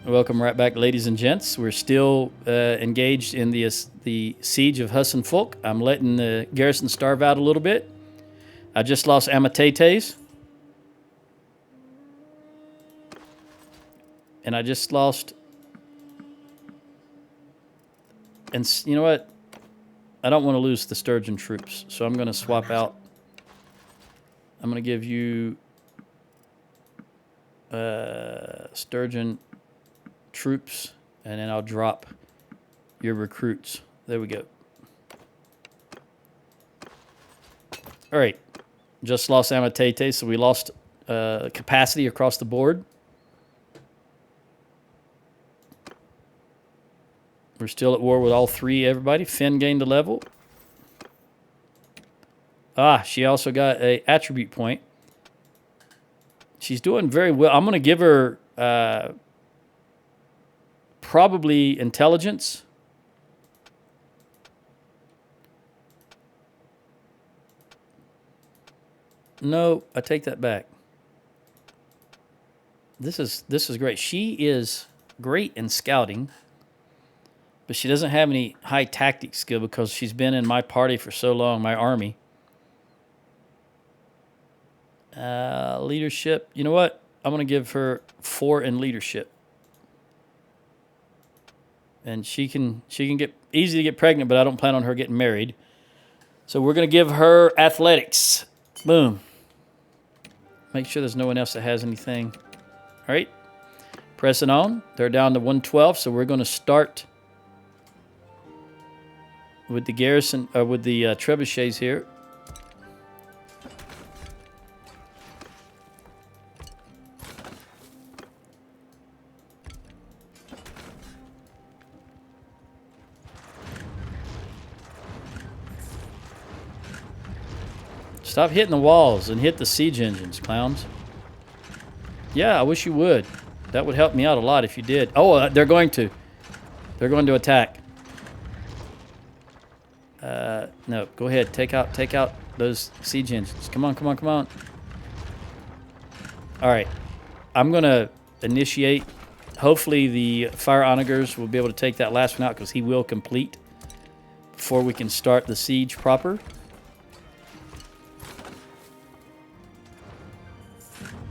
Welcome right back, ladies and gents. We're still engaged in the siege of Hassan-Fulk. I'm letting the garrison starve out a little bit. I just lost Amatetes. And I just lost... And you know what? I don't want to lose the Sturgian troops, so I'm going to swap out. I'm going to give you Sturgian troops, and then I'll drop your recruits. There we go. All right. Just lost Amatete, so we lost capacity across the board. We're still at war with all three, everybody. Finn gained a level. Ah, she also got an attribute point. She's doing very well. I'm going to give her probably intelligence. No, I take that back. This is great. She is great in scouting. But she doesn't have any high tactic skill because she's been in my party for so long, my army. Leadership. You know what? I'm going to give her 4 in leadership. And she can get easy to get pregnant, but I don't plan on her getting married. So we're going to give her athletics. Boom. Make sure there's no one else that has anything. All right. Pressing on. They're down to 112, so we're going to start... with the garrison, with the trebuchets here. Stop hitting the walls and hit the siege engines, clowns. Yeah, I wish you would. That would help me out a lot if you did. Oh, they're going to. They're going to attack. No, go ahead. Take out those siege engines. Come on, come on, come on. All right. I'm going to initiate. Hopefully the fire onagers will be able to take that last one out because he will complete before we can start the siege proper.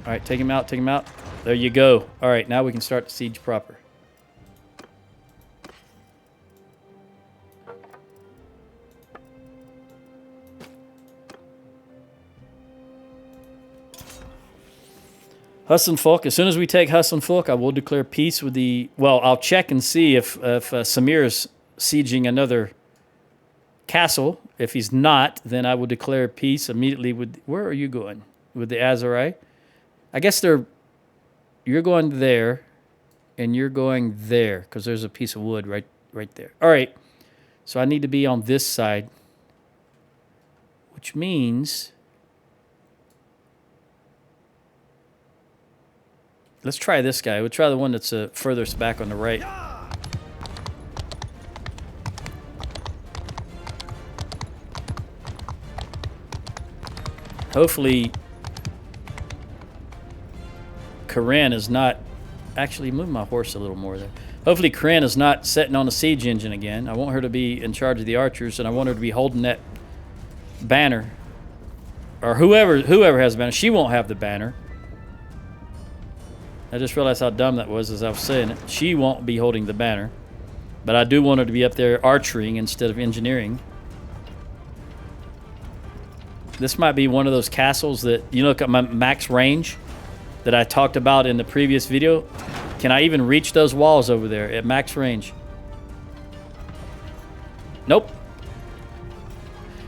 All right, take him out, take him out. There you go. All right, now we can start the siege proper. Hassan-Fulk. As soon as we take Hassan-Fulk, I will declare peace with the... Well, I'll check and see if Samir is sieging another castle. If he's not, then I will declare peace immediately with... Where are you going? With the Azarai? I guess they're... You're going there, and you're going there, because there's a piece of wood right there. All right. So I need to be on this side, which means... Let's try this guy. We'll try the one that's furthest back on the right. Hopefully, Karen is not... Actually, move my horse a little more there. Hopefully, Karen is not setting on the siege engine again. I want her to be in charge of the archers, and I want her to be holding that banner. Or whoever has the banner. She won't have the banner. I just realized how dumb that was as I was saying it. She won't be holding the banner. But I do want her to be up there archering instead of engineering. This might be one of those castles that... You look at my max range that I talked about in the previous video. Can I even reach those walls over there at max range? Nope.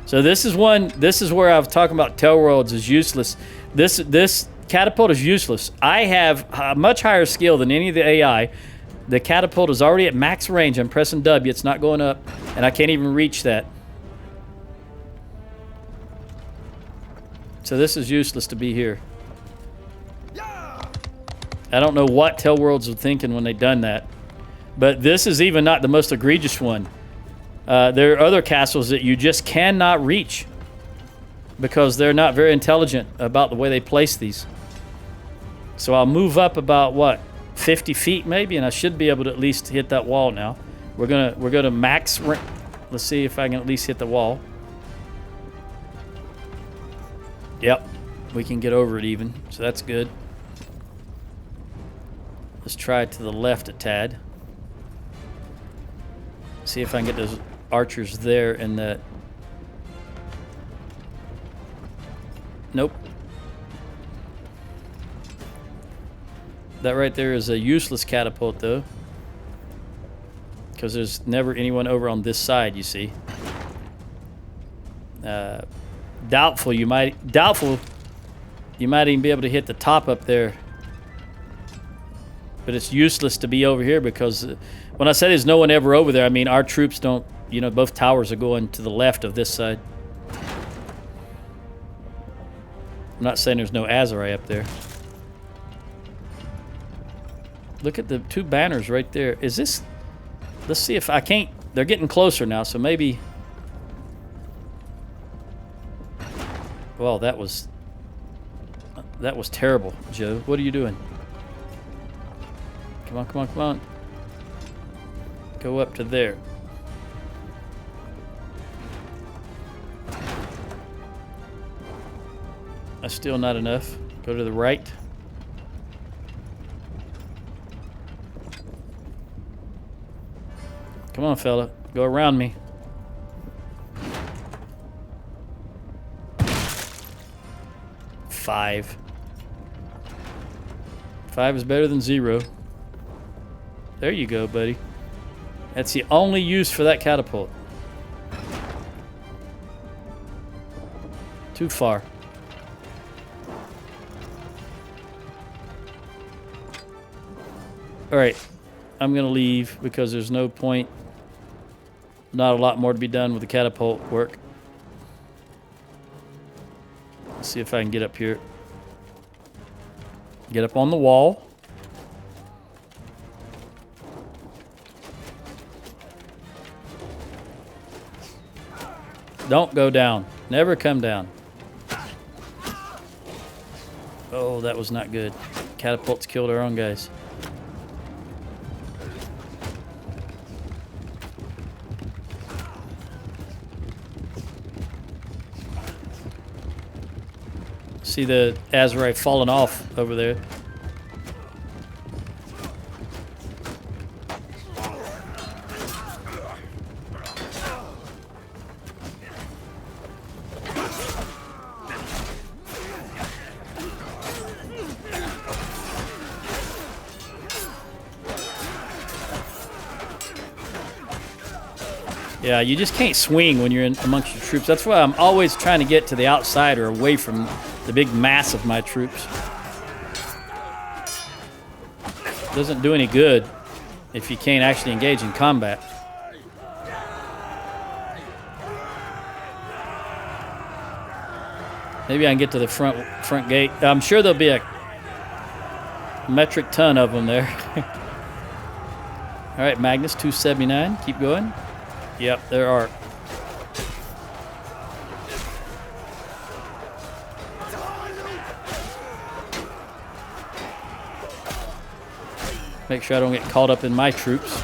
So this is where I was talking about Tail Worlds is useless. This catapult is useless. I have a much higher skill than any of the AI. The catapult is already at max range. I'm pressing W. It's not going up, and I can't even reach that. So this is useless to be here. I don't know what Tail Worlds were thinking when they done that. But this is even not the most egregious one. There are other castles that you just cannot reach because they're not very intelligent about the way they place these. So I'll move up about, what, 50 feet maybe, and I should be able to at least hit that wall now. We're gonna max. Let's see if I can at least hit the wall. Yep, we can get over it even, so that's good. Let's try it to the left a tad. See if I can get those archers there and the... Nope. That right there is a useless catapult though, because there's never anyone over on this side, you see. Doubtful you might even be able to hit the top up there. But it's useless to be over here because when I say there's no one ever over there, I mean our troops don't, you know, both towers are going to the left of this side. I'm not saying there's no Azurai up there. Look at the two banners right there. Is this... Let's see if I can't... They're getting closer now, so maybe... Well, that was terrible, Joe. What are you doing? Come on, come on, come on. Go up to there. That's still not enough. Go to the right. Come on, fella. Go around me. Five. 5 is better than 0. There you go, buddy. That's the only use for that catapult. Too far. Alright. I'm going to leave because there's no point. Not a lot more to be done with the catapult work. Let's see if I can get up here. Get up on the wall. Don't go down. Never come down. Oh, that was not good. Catapults killed our own guys. See the Azurai falling off over there. Yeah, you just can't swing when you're in amongst your troops. That's why I'm always trying to get to the outside or away from the big mass of my troops. Doesn't do any good if you can't actually engage in combat. Maybe I can get to the front gate. I'm sure there'll be a metric ton of them there. All right, Magnus, 279. Keep going. Yep, there are. Make sure I don't get caught up in my troops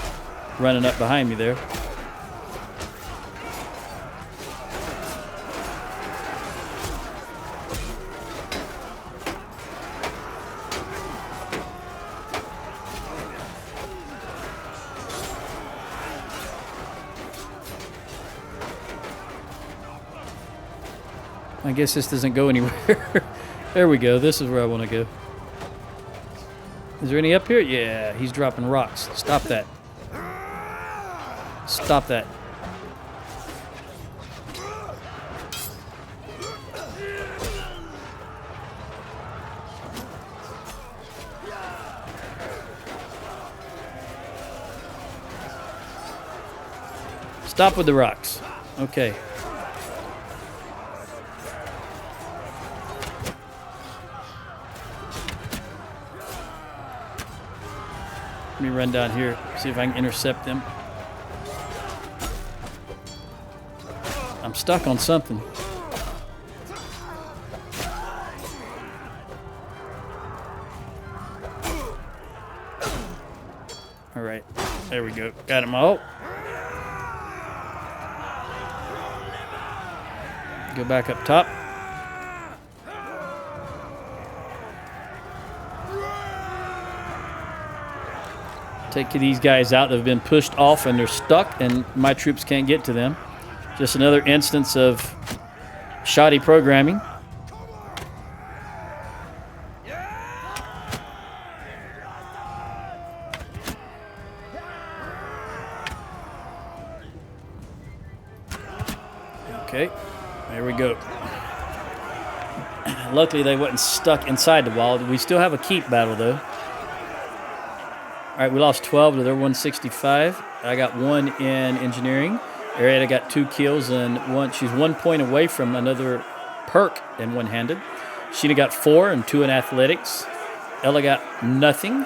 running up behind me there. I guess this doesn't go anywhere. There we go. This is where I want to go. Is there any up here? Yeah, he's dropping rocks. Stop that. Stop that. Stop with the rocks. Okay. Let me run down here, see if I can intercept them. I'm stuck on something. All right, there we go. Got them all. Go back up top. Take these guys out that have been pushed off and they're stuck, and my troops can't get to them. Just another instance of shoddy programming. Okay, there we go. Luckily, they wasn't stuck inside the wall. We still have a keep battle, though. All right, we lost 12 to their 165. I got 1 in engineering. Arietta got 2 kills and 1. She's 1 point away from another perk in one-handed. Sheena got 4 and 2 in athletics. Ella got nothing.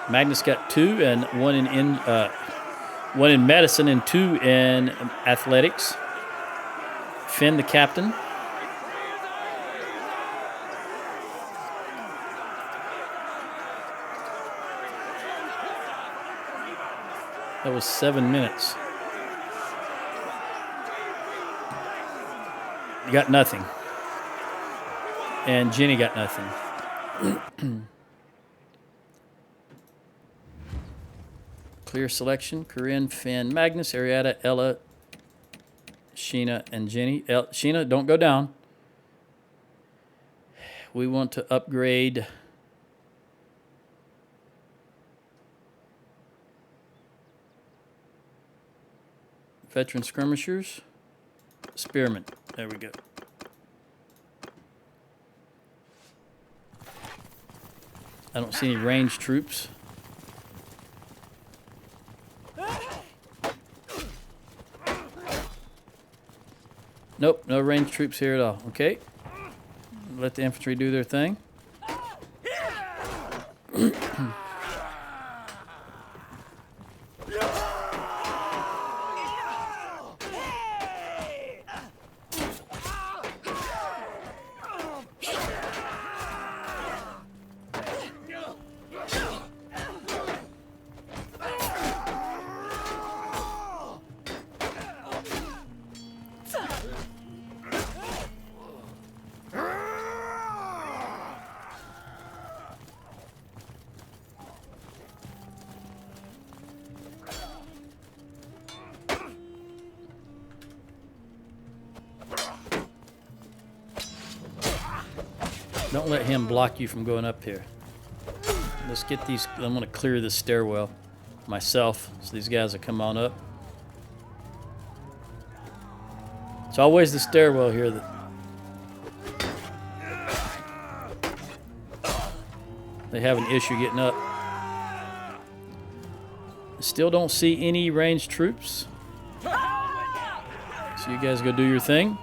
Magnus got 2 and 1 in medicine and 2 in athletics. Finn, the captain. That was 7 minutes. You got nothing. And Jenny got nothing. Clear selection. Corinne, Finn, Magnus, Arietta, Ella, Sheena, and Jenny. Sheena, don't go down. We want to upgrade... Veteran skirmishers, spearmen. There we go. I don't see any ranged troops. Nope, no ranged troops here at all. Okay. Let the infantry do their thing. Don't let him block you from going up here. Let's get these. I'm going to clear this stairwell myself so these guys will come on up. It's always the stairwell here that they have an issue getting up. Still don't see any ranged troops. So you guys go do your thing.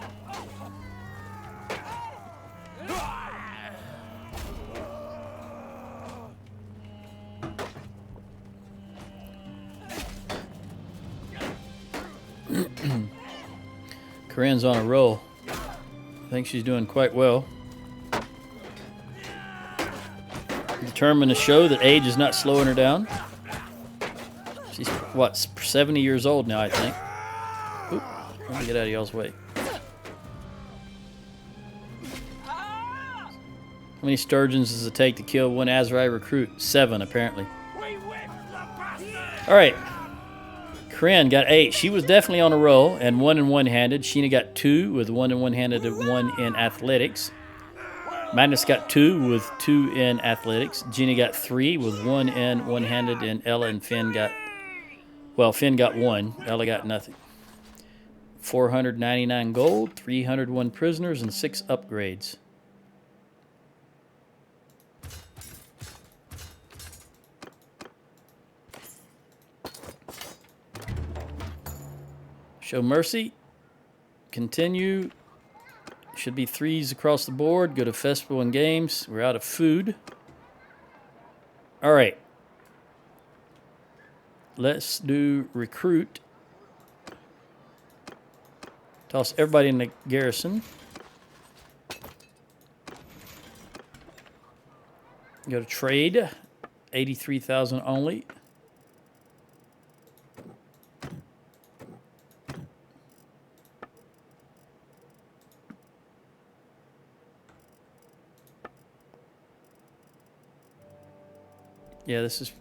Corinne's on a roll. I think she's doing quite well. Determined to show that age is not slowing her down. She's, what, 70 years old now, I think. Oop, let me get out of y'all's way. How many sturgeons does it take to kill one Azrai recruit? 7, apparently. All right. Corinne got 8. She was definitely on a roll, and 1 in one-handed. Sheena got 2 with 1 in one-handed and 1 in athletics. Magnus got 2 with 2 in athletics. Jenny got 3 with 1 in one-handed, and Ella and Finn got, well, Finn got 1. Ella got nothing. 499 gold, 301 prisoners, and 6 upgrades. Show mercy. Continue. Should be 3s across the board. Go to festival and games. We're out of food. All right. Let's do recruit. Toss everybody in the garrison. Go to trade. 83,000 only. Yeah, this is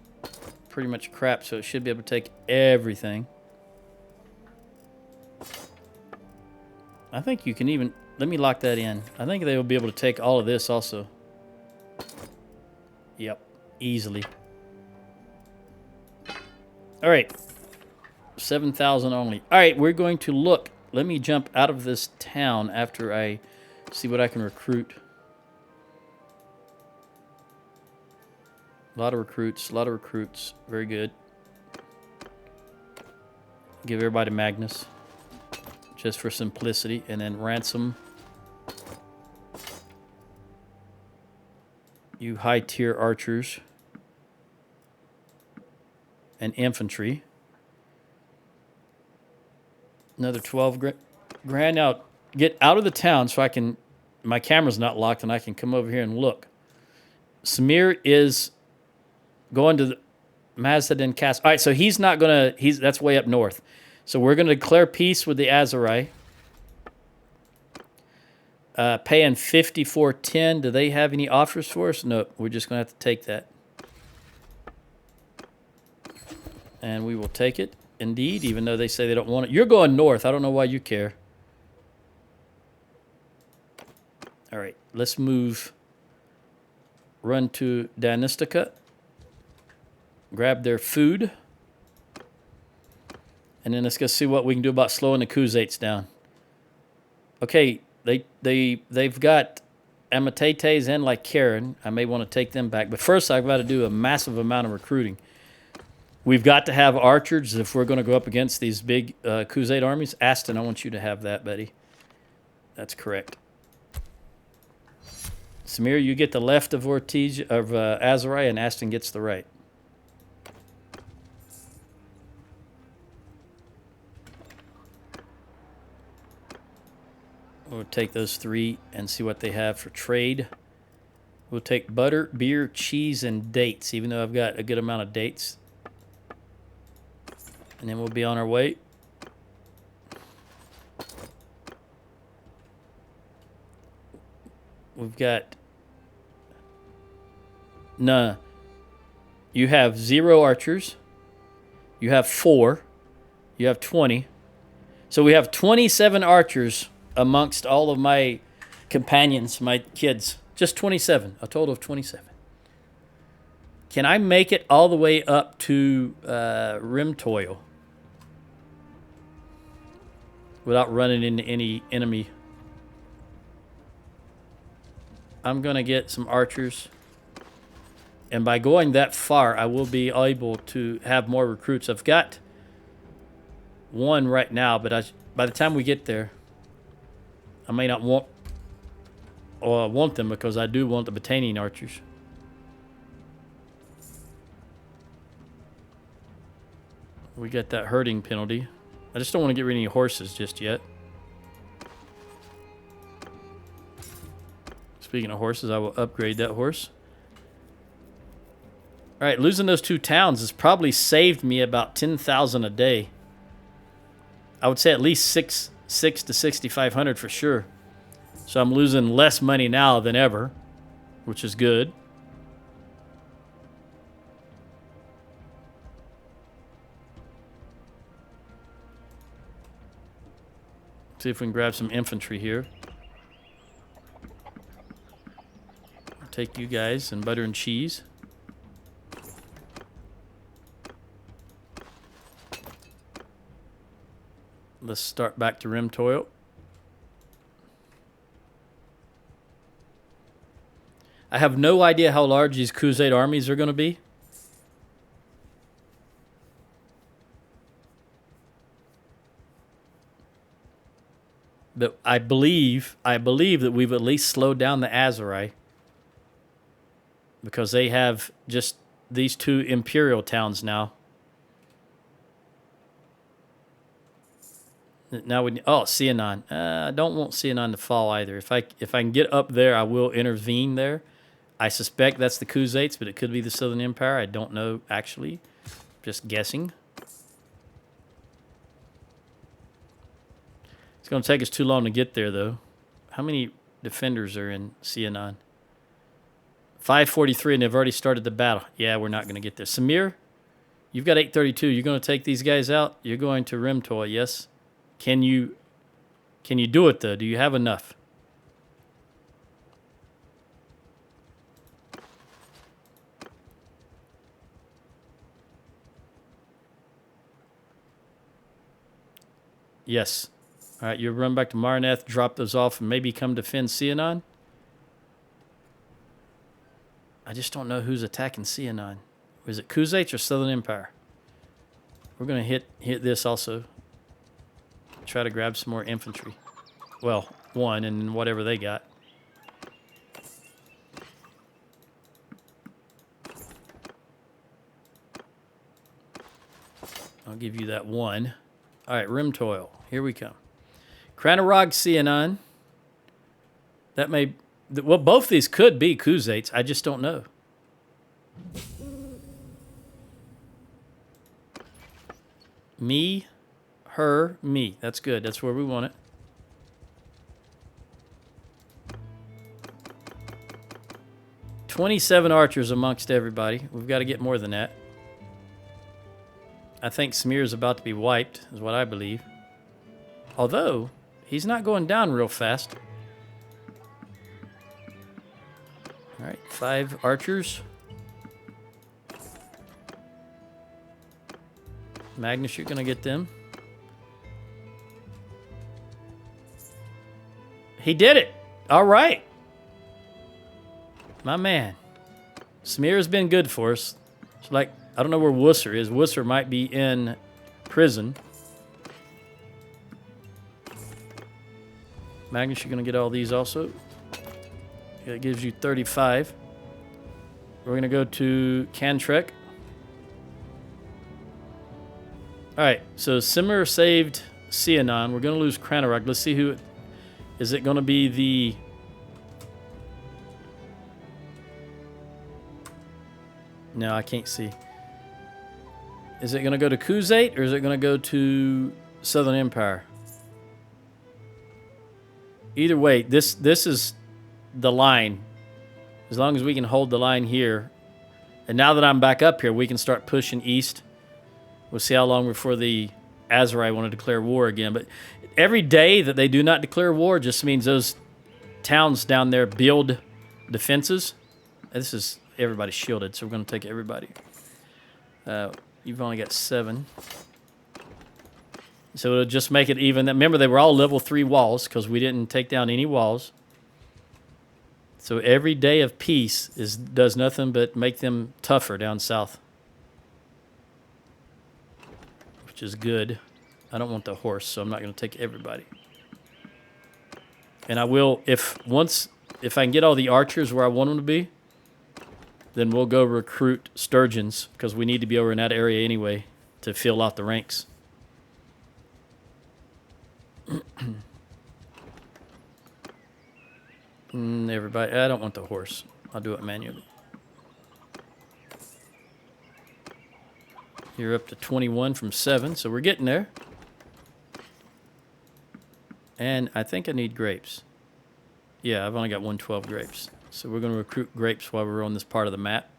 pretty much crap, so it should be able to take everything. I think you can even... Let me lock that in. I think they will be able to take all of this also. Yep, easily. All right. 7,000 only. All right, we're going to look. Let me jump out of this town after I see what I can recruit. A lot of recruits, a lot of recruits. Very good. Give everybody Magnus, just for simplicity, and then ransom. You high-tier archers and infantry. Another 12 grand. Now, get out of the town so I can... My camera's not locked, and I can come over here and look. Samir is going to the Mazdaden Castle. All right, so he's not going to... That's way up north. So we're going to declare peace with the Azurai. Paying 54.10. Do they have any offers for us? No, we're just going to have to take that. And we will take it, indeed, even though they say they don't want it. You're going north. I don't know why you care. All right, let's move. Run to Danistica. Grab their food. And then let's go see what we can do about slowing the Khuzaits down. Okay, they've got Amatetes and like Karen. I may want to take them back. But first I've got to do a massive amount of recruiting. We've got to have archers if we're going to go up against these big Khuzait armies. Aston, I want you to have that, buddy. That's correct. Samir, you get the left of Azurai, and Aston gets the right. We'll take those three and see what they have for trade. We'll take butter, beer, cheese, and dates, even though I've got a good amount of dates. And then we'll be on our way. We've got... Nah. You have 0 archers. You have 4. You have 20. So we have 27 archers amongst all of my companions, my kids. Just 27. A total of 27. Can I make it all the way up to Rimtoil without running into any enemy? I'm going to get some archers. And by going that far, I will be able to have more recruits. I've got 1 right now, but by the time we get there, I may not want them because I do want the Battanian archers. We got that herding penalty. I just don't want to get rid of any horses just yet. Speaking of horses, I will upgrade that horse. All right, losing those 2 towns has probably saved me about 10,000 a day. I would say at least 6 to 6,500 for sure. So I'm losing less money now than ever, which is good. See if we can grab some infantry here. I'll take you guys and butter and cheese. Let's start back to Rimtoil. I have no idea how large these Khuzait armies are going to be. But I believe that we've at least slowed down the Azurai because they have just these 2 imperial towns now. Now we Sianan. I don't want Sianan to fall either. If I can get up there, I will intervene there. I suspect that's the Khuzaits, but it could be the Southern Empire. I don't know actually. Just guessing. It's going to take us too long to get there, though. How many defenders are in Sianan? 543, and they've already started the battle. Yeah, we're not going to get there. Samir, you've got 832. You're going to take these guys out? You're going to Rimtoy, yes? Can you do it, though? Do you have enough? Yes. All right, you run back to Marneth, drop those off, and maybe come defend Sianon? I just don't know who's attacking Sianon. Is it Kuzate or Southern Empire? We're going to hit this also. Try to grab some more infantry. Well, one and whatever they got. I'll give you that one. All right, Rimtoil. Here we come. Cranarog Sianon. That may... Well, both these could be Kuzates. I just don't know. Me, her, me. That's good. That's where we want it. 27 archers amongst everybody. We've got to get more than that. I think Samir is about to be wiped, is what I believe. Although, he's not going down real fast. All right, 5 archers. Magnus, you're going to get them. He did it. All right. My man. Samir has been good for us. It's like, I don't know where Wusser is. Wusser might be in prison. Magnus, you're going to get all these also. That gives you 35. We're going to go to Cantrek. All right, so Simmer saved Sianon. We're going to lose Cranarog. Let's see who... Is it going to be the... No, I can't see. Is it going to go to Kuzate or is it going to go to Southern Empire? Either way, this is the line. As long as we can hold the line here. And now that I'm back up here, we can start pushing east. We'll see how long before the Azerai want to declare war again. But every day that they do not declare war just means those towns down there build defenses. And this is everybody shielded, so we're going to take everybody. You've only got 7. So it'll just make it even. Remember, they were all level 3 walls because we didn't take down any walls. So every day of peace does nothing but make them tougher down south. Which is good. I don't want the horse, so I'm not going to take everybody. And I will, if I can get all the archers where I want them to be, then we'll go recruit Sturgians, because we need to be over in that area anyway to fill out the ranks. Everybody, I don't want the horse. I'll do it manually. You're up to 21 from 7, so we're getting there. And I think I need grapes. Yeah, I've only got 112 grapes. So we're going to recruit grapes while we're on this part of the map.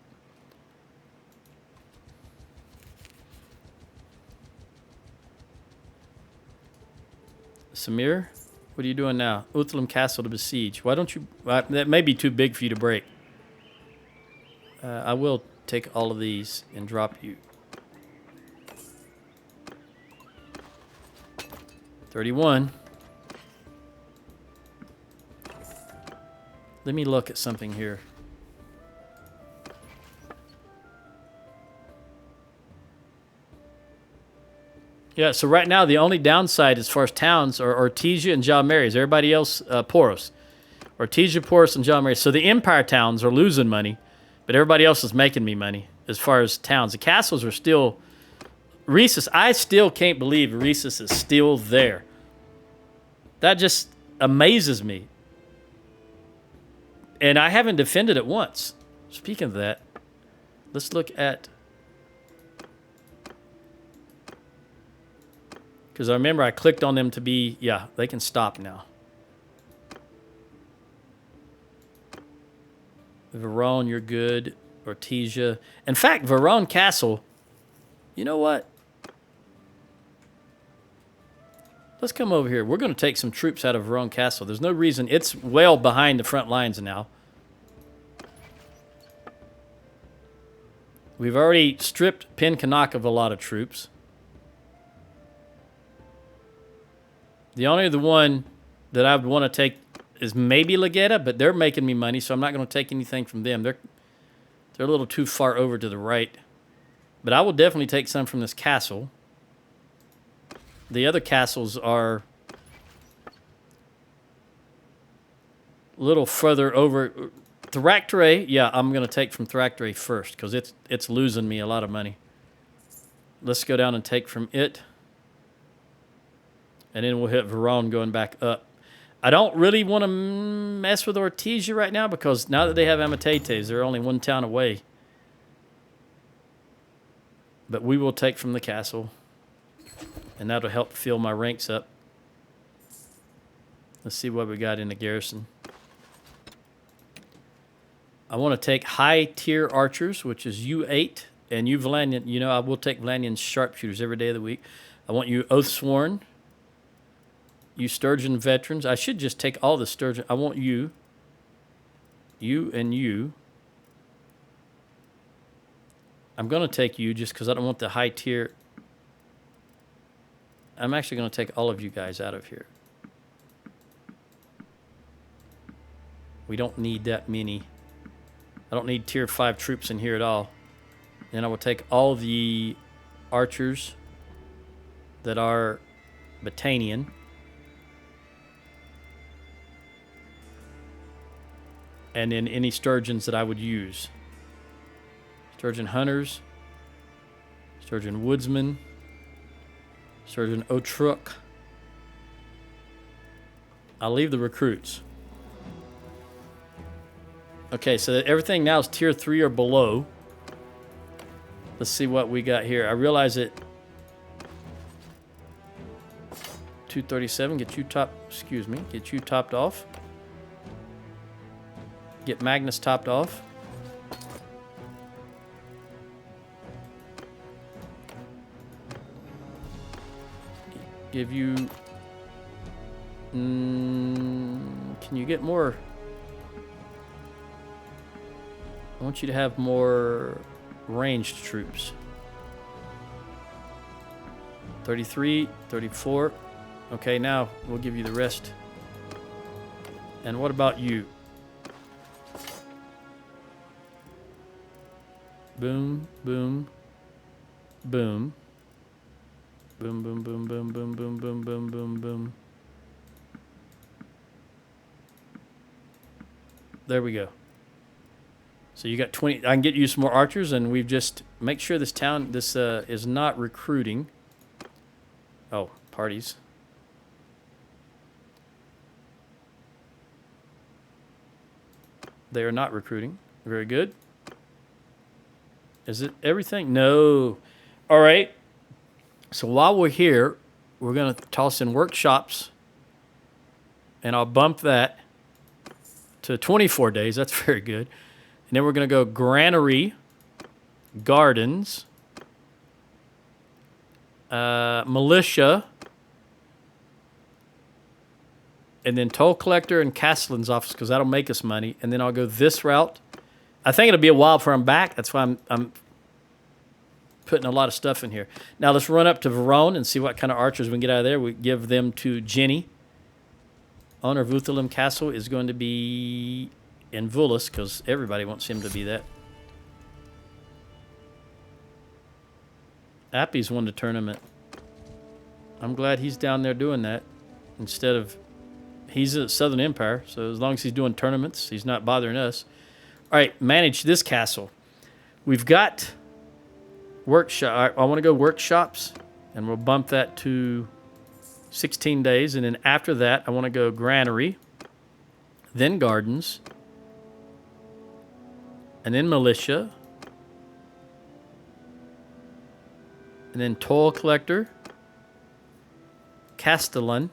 Samir, what are you doing now? Uthlum Castle to besiege. Why don't you... that may be too big for you to break. I will take all of these and drop you. 31. Let me look at something here. Yeah, so right now the only downside as far as towns are Ortesia and Jalmares. Everybody else, Poros. Ortesia, Poros, and Jalmares. So the Empire towns are losing money, but everybody else is making me money as far as towns. The castles are still... Rhesus, I still can't believe Rhesus is still there. That just amazes me. And I haven't defended it once. Speaking of that, let's look at... Because I remember I clicked on them to be... Yeah, they can stop now. Verone, you're good. Ortesia. In fact, Verone Castle, you know what? Let's come over here. We're going to take some troops out of Verone Castle. There's no reason. It's well behind the front lines now. We've already stripped Pencanak of a lot of troops. The only other one that I would want to take is maybe Legata, but they're making me money, so I'm not going to take anything from them. They're a little too far over to the right. But I will definitely take some from this castle. The other castles are a little further over. Thractore, yeah, I'm going to take from Thractore first because it's losing me a lot of money. Let's go down and take from it. And then we'll hit Verone going back up. I don't really want to mess with Ortesia right now because now that they have Amitetes, they're only one town away. But we will take from the castle. And that'll help fill my ranks up. Let's see what we got in the garrison. I want to take high-tier archers, which is U8, and you Valandian. You know, I will take Valandian sharpshooters every day of the week. I want you Oathsworn. You Sturgian veterans. I should just take all the Sturgian. I want you. You and you. I'm going to take you just because I don't want the high tier. I'm actually going to take all of you guys out of here. We don't need that many. I don't need tier 5 troops in here at all. Then I will take all the archers that are Battanian. And then any Sturgeons that I would use. Sturgeon Hunters. Sturgeon Woodsmen. Sturgeon Otruk. I'll leave the recruits. Okay, so everything now is tier 3 or below. Let's see what we got here. I realize that 237, get you topped off. Get Magnus topped off. Give you... can you get more? I want you to have more ranged troops. 33, 34. Okay, now we'll give you the rest. And what about you? Boom, boom, boom. Boom, boom, boom, boom, boom, boom, boom, boom, boom, boom. There we go. So you got 20. I can get you some more archers, and we've just... Make sure this town, is not recruiting. Oh, parties. They are not recruiting. Very good. Is it everything? No. All right. So while we're here, we're going to toss in workshops, and I'll bump that to 24 days. That's very good. And then we're going to go granary, gardens, militia, and then toll collector and castellan's office because that'll make us money. And then I'll go this route. I think it'll be a while before I'm back. That's why I'm putting a lot of stuff in here. Now let's run up to Verone and see what kind of archers we can get out of there. We give them to Jenny. Owner of Uthalim Castle is going to be in Vulis because everybody wants him to be that. Appy's won the tournament. I'm glad he's down there doing that instead of... He's at Southern Empire, so as long as he's doing tournaments, he's not bothering us. All right, manage this castle. We've got workshop. I want to go workshops, and we'll bump that to 16 days. And then after that, I want to go granary, then gardens, and then militia, and then toll collector, castellan,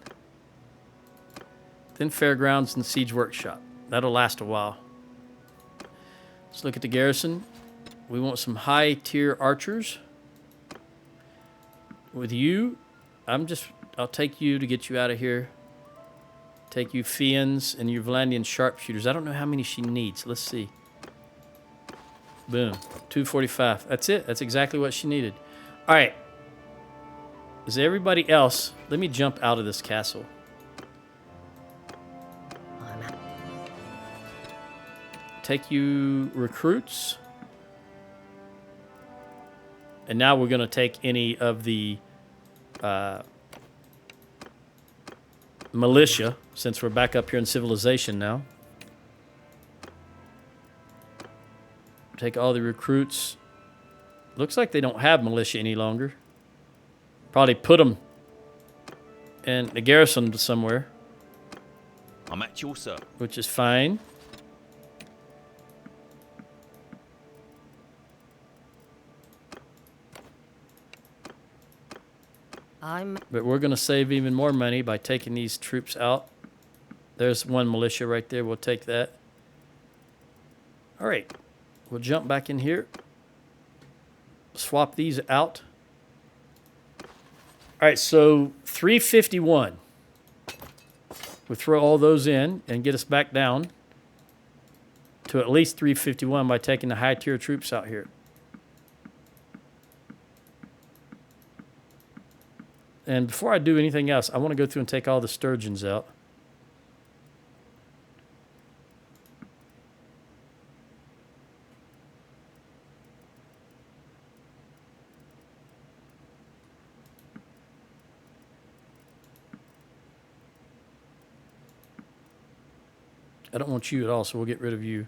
then fairgrounds and siege workshop. That'll last a while. Let's look at the garrison. We want some high tier archers. With you, I'll take you to get you out of here. Take you Fians and your Valandian sharpshooters. I don't know how many she needs. Let's see. Boom. 245. That's it. That's exactly what she needed. All right. Is everybody else? Let me jump out of this castle. Take you recruits. And now we're going to take any of the militia, since we're back up here in civilization now. Take all the recruits. Looks like they don't have militia any longer. Probably put them in the garrison somewhere. I'm at your sir. Which is fine. But we're going to save even more money by taking these troops out. There's one militia right there. We'll take that. All right. We'll jump back in here. Swap these out. All right, so 351. We'll throw all those in and get us back down to at least 351 by taking the high tier troops out here. And before I do anything else, I want to go through and take all the sturgeons out. I don't want you at all, so we'll get rid of you.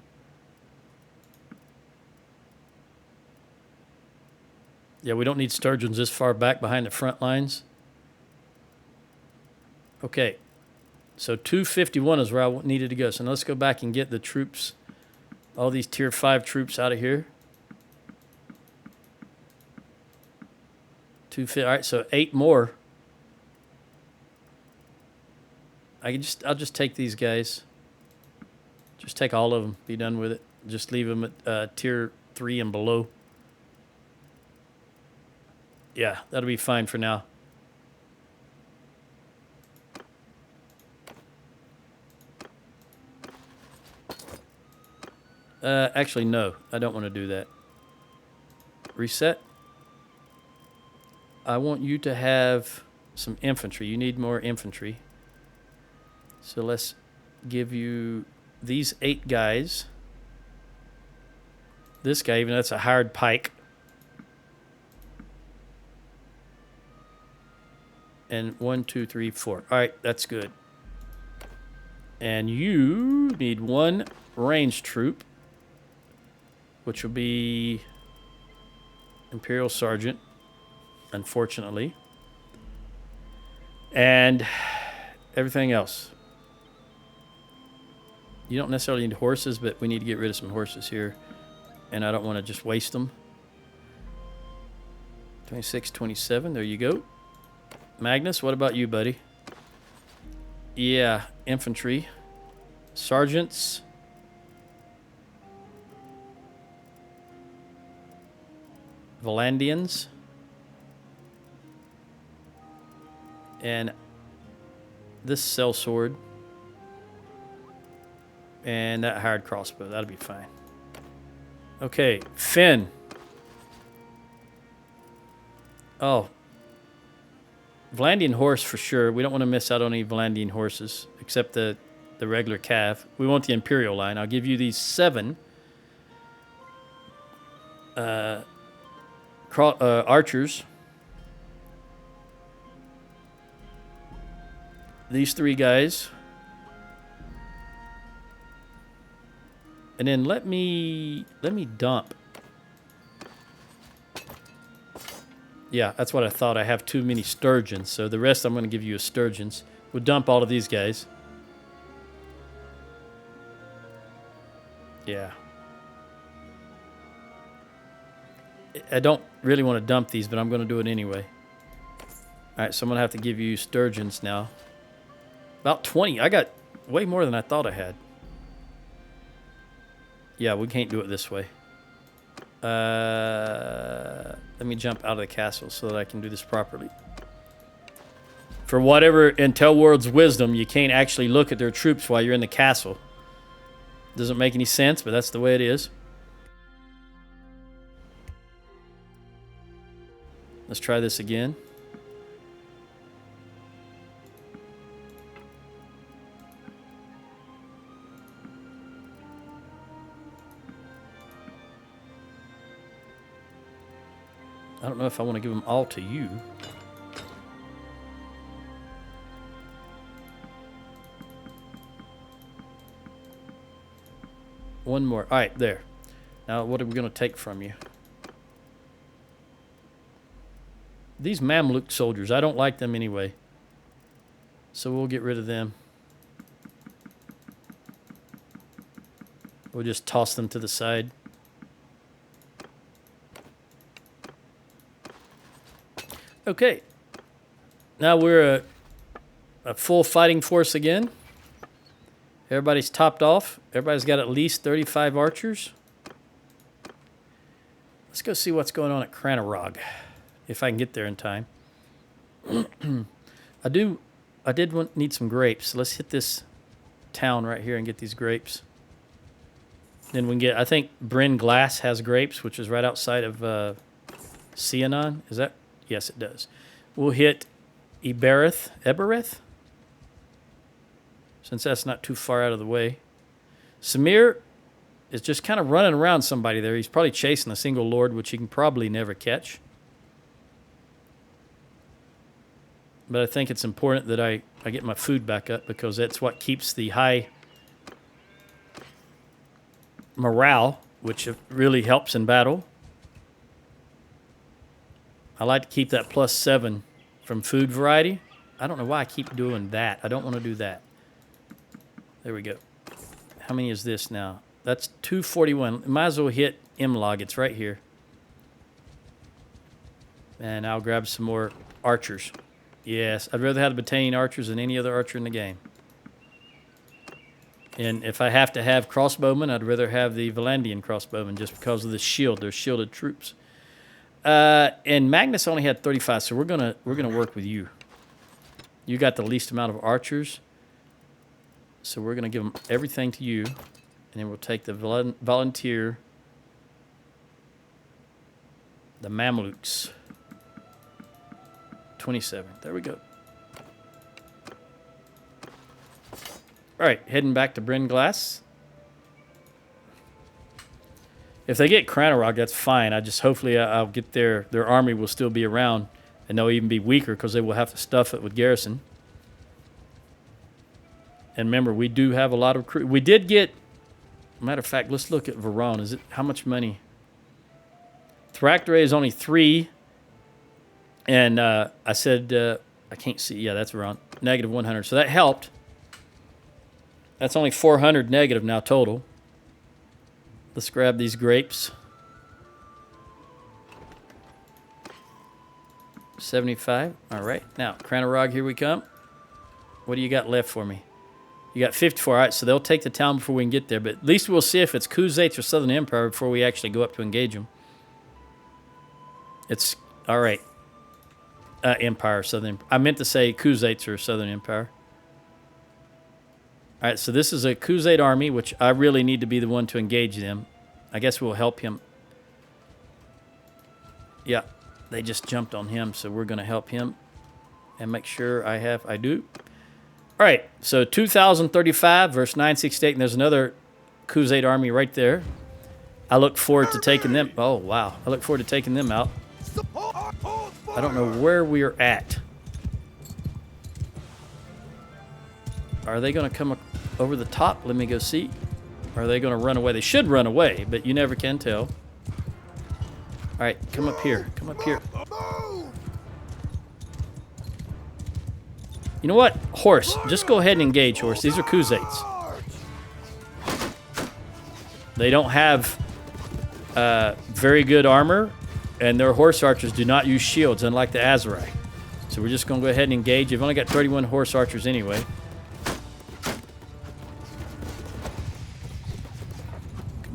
Yeah, we don't need sturgeons this far back behind the front lines. Okay, so 251 is where I needed to go. So now let's go back and get the troops, all these tier 5 troops out of here. 250. All right, so 8 more. I'll just take these guys. Just take all of them. Be done with it. Just leave them at tier 3 and below. Yeah, that'll be fine for now. Actually, no. I don't want to do that. Reset. I want you to have some infantry. You need more infantry. So let's give you these 8 guys. This guy, even though that's a hired pike. And 1, 2, 3, 4. All right, that's good. And you need 1 ranged troop, which will be Imperial Sergeant, unfortunately. And everything else. You don't necessarily need horses, but we need to get rid of some horses here. And I don't want to just waste them. 26, 27, there you go. Magnus, what about you, buddy? Yeah, infantry. Sergeants. Valandians. And this sellsword. And that hired crossbow. That'll be fine. Okay, Finn. Oh. Valandian horse for sure. We don't want to miss out on any Valandian horses, except the regular cav. We want the Imperial line. I'll give you these 7 archers. These 3 guys. And then let me dump. Yeah, that's what I thought. I have too many sturgeons, so the rest I'm going to give you as sturgeons. We'll dump all of these guys. Yeah. I don't really want to dump these, but I'm going to do it anyway. All right, so I'm going to have to give you sturgeons now. About 20. I got way more than I thought I had. Yeah, we can't do it this way. Let me jump out of the castle so that I can do this properly. For whatever Intel World's wisdom, you can't actually look at their troops while you're in the castle. Doesn't make any sense, but that's the way it is. Let's try this again. I don't know if I want to give them all to you. One more. All right, there. Now, what are we going to take from you? These Mamluk soldiers, I don't like them anyway. So we'll get rid of them. We'll just toss them to the side. Okay. Now we're a full fighting force again. Everybody's topped off. Everybody's got at least 35 archers. Let's go see what's going on at Calradia, if I can get there in time. I did need some grapes. So let's hit this town right here and get these grapes. Then we can get, I think Bryn Glass has grapes, which is right outside of Cianon. Is that? Yes, it does. We'll hit Ebereth, since that's not too far out of the way. Samir is just kind of running around somebody there. He's probably chasing a single lord, which he can probably never catch. But I think it's important that I get my food back up, because that's what keeps the high morale, which really helps in battle. I like to keep that +7 from food variety. I don't know why I keep doing that. I don't want to do that. There we go. How many is this now? That's 241. Might as well hit Imlog. It's right here. And I'll grab some more archers. Yes, I'd rather have the Battanian archers than any other archer in the game. And if I have to have crossbowmen, I'd rather have the Valandian crossbowmen, just because of the shield. They're shielded troops. And Magnus only had 35, so we're gonna work with you. You got the least amount of archers, so we're gonna give them everything to you, and then we'll take the volunteer, the Mamluks. 27. There we go. All right, heading back to Bryn Glass. If they get Calradia, that's fine. Hopefully I'll get their army will still be around, and they'll even be weaker because they will have to stuff it with garrison. And remember, we do have a lot of crew. We did get, matter of fact, let's look at Verone. How much money? Thractore is only 3. And I said, I can't see. Yeah, that's Verone. Negative 100. So that helped. That's only 400 negative now total. Let's grab these grapes. 75. All right. Now, Calradia, here we come. What do you got left for me? You got 54. All right, so they'll take the town before we can get there. But at least we'll see if it's Khuzaits or Southern Empire before we actually go up to engage them. It's, all right. Empire, Southern. I meant to say Khuzaits or Southern Empire. All right, so this is a Khuzait army, which I really need to be the one to engage them. I guess we'll help him. Yeah, they just jumped on him, so we're going to help him and make sure I do. All right, so 2,035 versus 968, and there's another Khuzait army right there. I look forward to taking them. Oh, wow. I look forward to taking them out. I don't know where we are at. Are they going to come over the top? Let me go see. Or are they going to run away? They should run away, but you never can tell. All right, come up here. Come up here. You know what? Horse. Just go ahead and engage, horse. These are Khuzaits. They don't have very good armor, and their horse archers do not use shields, unlike the Azurai. So we're just going to go ahead and engage. You've only got 31 horse archers anyway.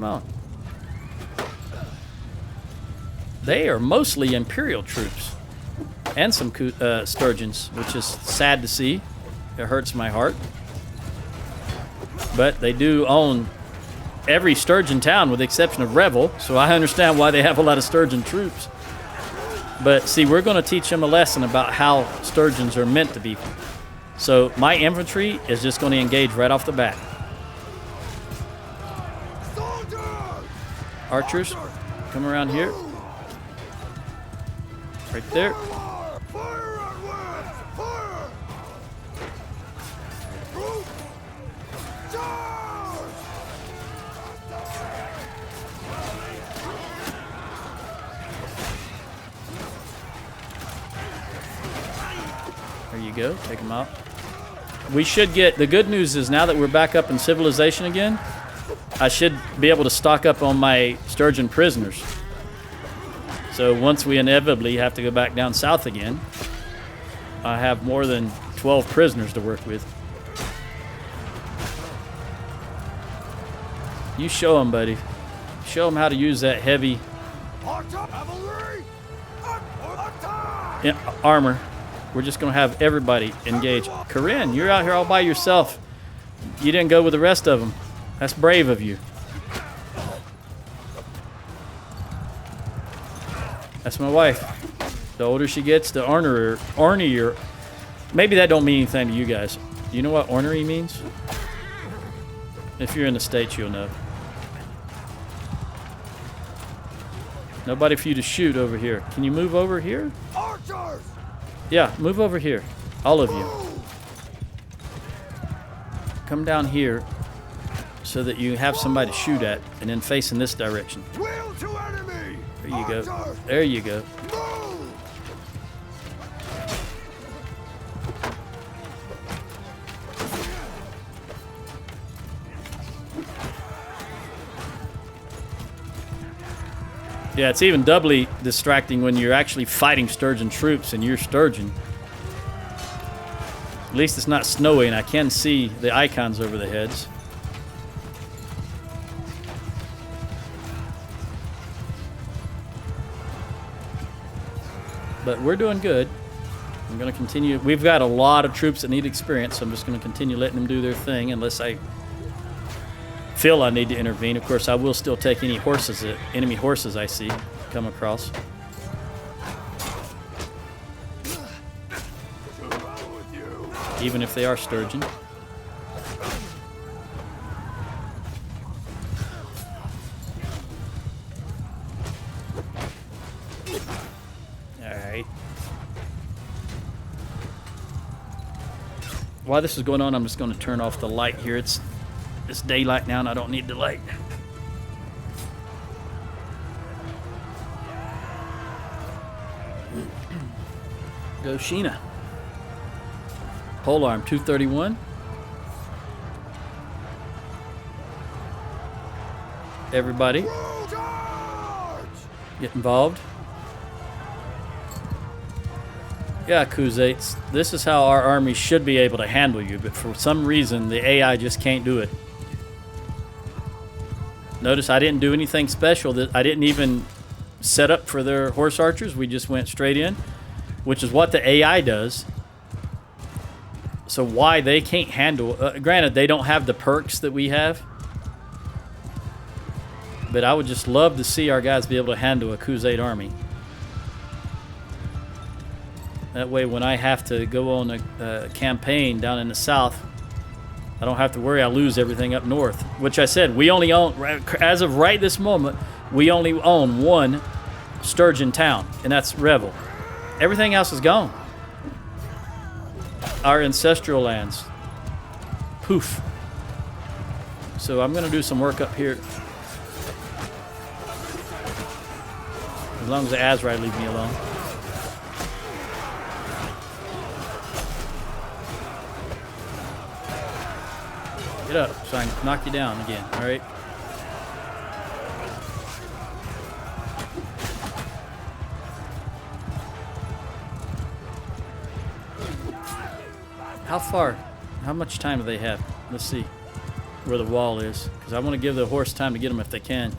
Come on. They are mostly Imperial troops. And some Sturgians, which is sad to see. It hurts my heart. But they do own every Sturgian town with the exception of Revel, so I understand why they have a lot of Sturgian troops. But see, we're going to teach them a lesson about how Sturgians are meant to be. So my infantry is just going to engage right off the bat. Archers, come around here. Right there. There you go. Take them out. We should get... The good news is now that we're back up in civilization again, I should be able to stock up on my Sturgian prisoners. So once we inevitably have to go back down south again, I have more than 12 prisoners to work with. You show them, buddy. Show them how to use that heavy armor. We're just going to have everybody engage. Corinne, you're out here all by yourself. You didn't go with the rest of them. That's brave of you. That's my wife. The older she gets, the ornery. Maybe that don't mean anything to you guys. Do you know what ornery means? If you're in the States, you'll know. Nobody for you to shoot over here. Can you move over here? Archers! Yeah, move over here. All of you. Come down here so that you have somebody to shoot at, and then face in this direction. Wheel to enemy! There you go. There you go. Yeah, it's even doubly distracting when you're actually fighting Sturgian troops and you're Sturgian. At least it's not snowy and I can see the icons over the heads. But we're doing good. I'm going to continue. We've got a lot of troops that need experience, so I'm just going to continue letting them do their thing unless I feel I need to intervene. Of course, I will still take any horses, enemy horses I see come across. Even if they are Sturgian. Alright. While this is going on, I'm just going to turn off the light here. It's daylight now and I don't need the light. Go Sheena. Pole arm 231. Everybody get involved. Yeah, Khuzaits, this is how our army should be able to handle you, but for some reason the AI just can't do it. Notice I didn't do anything special. That I didn't even set up for their horse archers. We just went straight in, which is what the AI does. So why they can't handle... granted, they don't have the perks that we have. But I would just love to see our guys be able to handle a Khuzait army. That way, when I have to go on a campaign down in the south, I don't have to worry I lose everything up north. Which I said, we only own, as of right this moment, we only own one Sturgian town, and that's Revel. Everything else is gone. Our ancestral lands. Poof. So I'm going to do some work up here. As long as the Azrai leave me alone. Get up so I can knock you down again, alright? How far? How much time do they have? Let's see. where the wall is, because I want to give the horse time to get them if they can.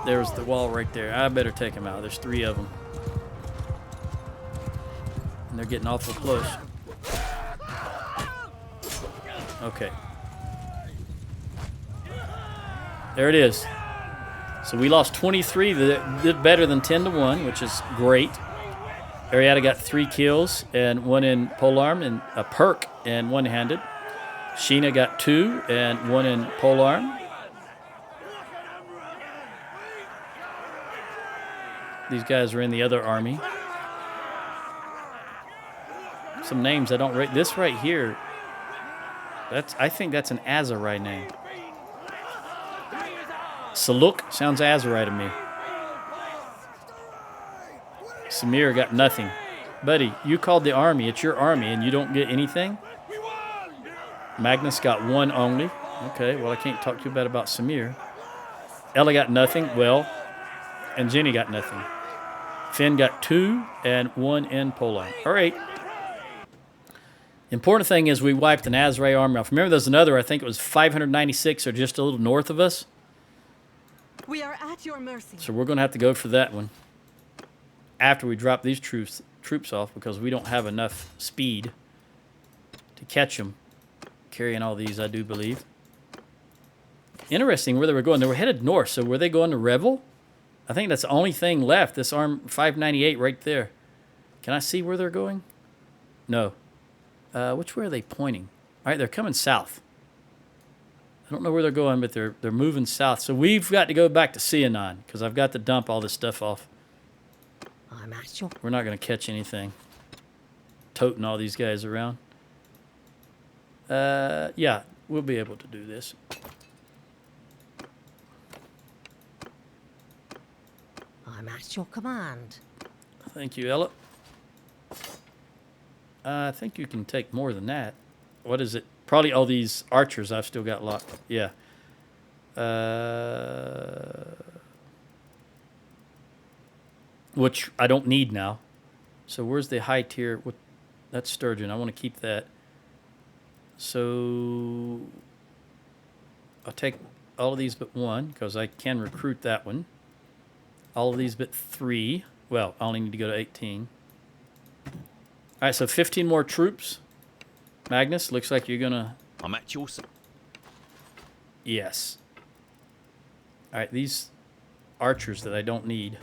There's the wall right there. I better take them out. There's 3 of them. And they're getting awful close. Okay. There it is. So we lost 23. That did better than 10-1, which is great. Arietta got 3 kills and 1 in polearm and a perk and one-handed. Sheena got 2 and 1 in polearm. These guys are in the other army. Some names I don't rate. This right here, I think that's an Azarite name. Saluk sounds Azarite to me. Samir got nothing. Buddy, you called the army. It's your army, and you don't get anything? Magnus got 1 only. Okay, well, I can't talk too bad about Samir. Ella got nothing. Well, and Jenny got nothing. Finn got 2 and 1 in Poland. All right. Important thing is we wiped an Azrae army off. Remember, there's another, I think it was 596 or just a little north of us. We are at your mercy. So we're going to have to go for that one after we drop these troops off, because we don't have enough speed to catch them. Carrying all these, I do believe. Interesting where they were going. They were headed north, so were they going to Revel? I think that's the only thing left, this arm 598 right there. Can I see where they're going? No. Which way are they pointing? All right, they're coming south. I don't know where they're going, but they're moving south. So we've got to go back to Cianon, because I've got to dump all this stuff off. I'm at your... We're not going to catch anything. Toting all these guys around. Yeah, we'll be able to do this. I'm at your command. Thank you, Ella. I think you can take more than that. What is it? Probably all these archers I've still got locked. Yeah. Which I don't need now. So where's the high tier? That's Sturgeon. I want to keep that. So I'll take all of these but 1, because I can recruit that one. All of these but 3. Well, I only need to go to 18. All right, so 15 more troops. Magnus, looks like you're going to... I'm at your service. Yes. All right, these archers that I don't need.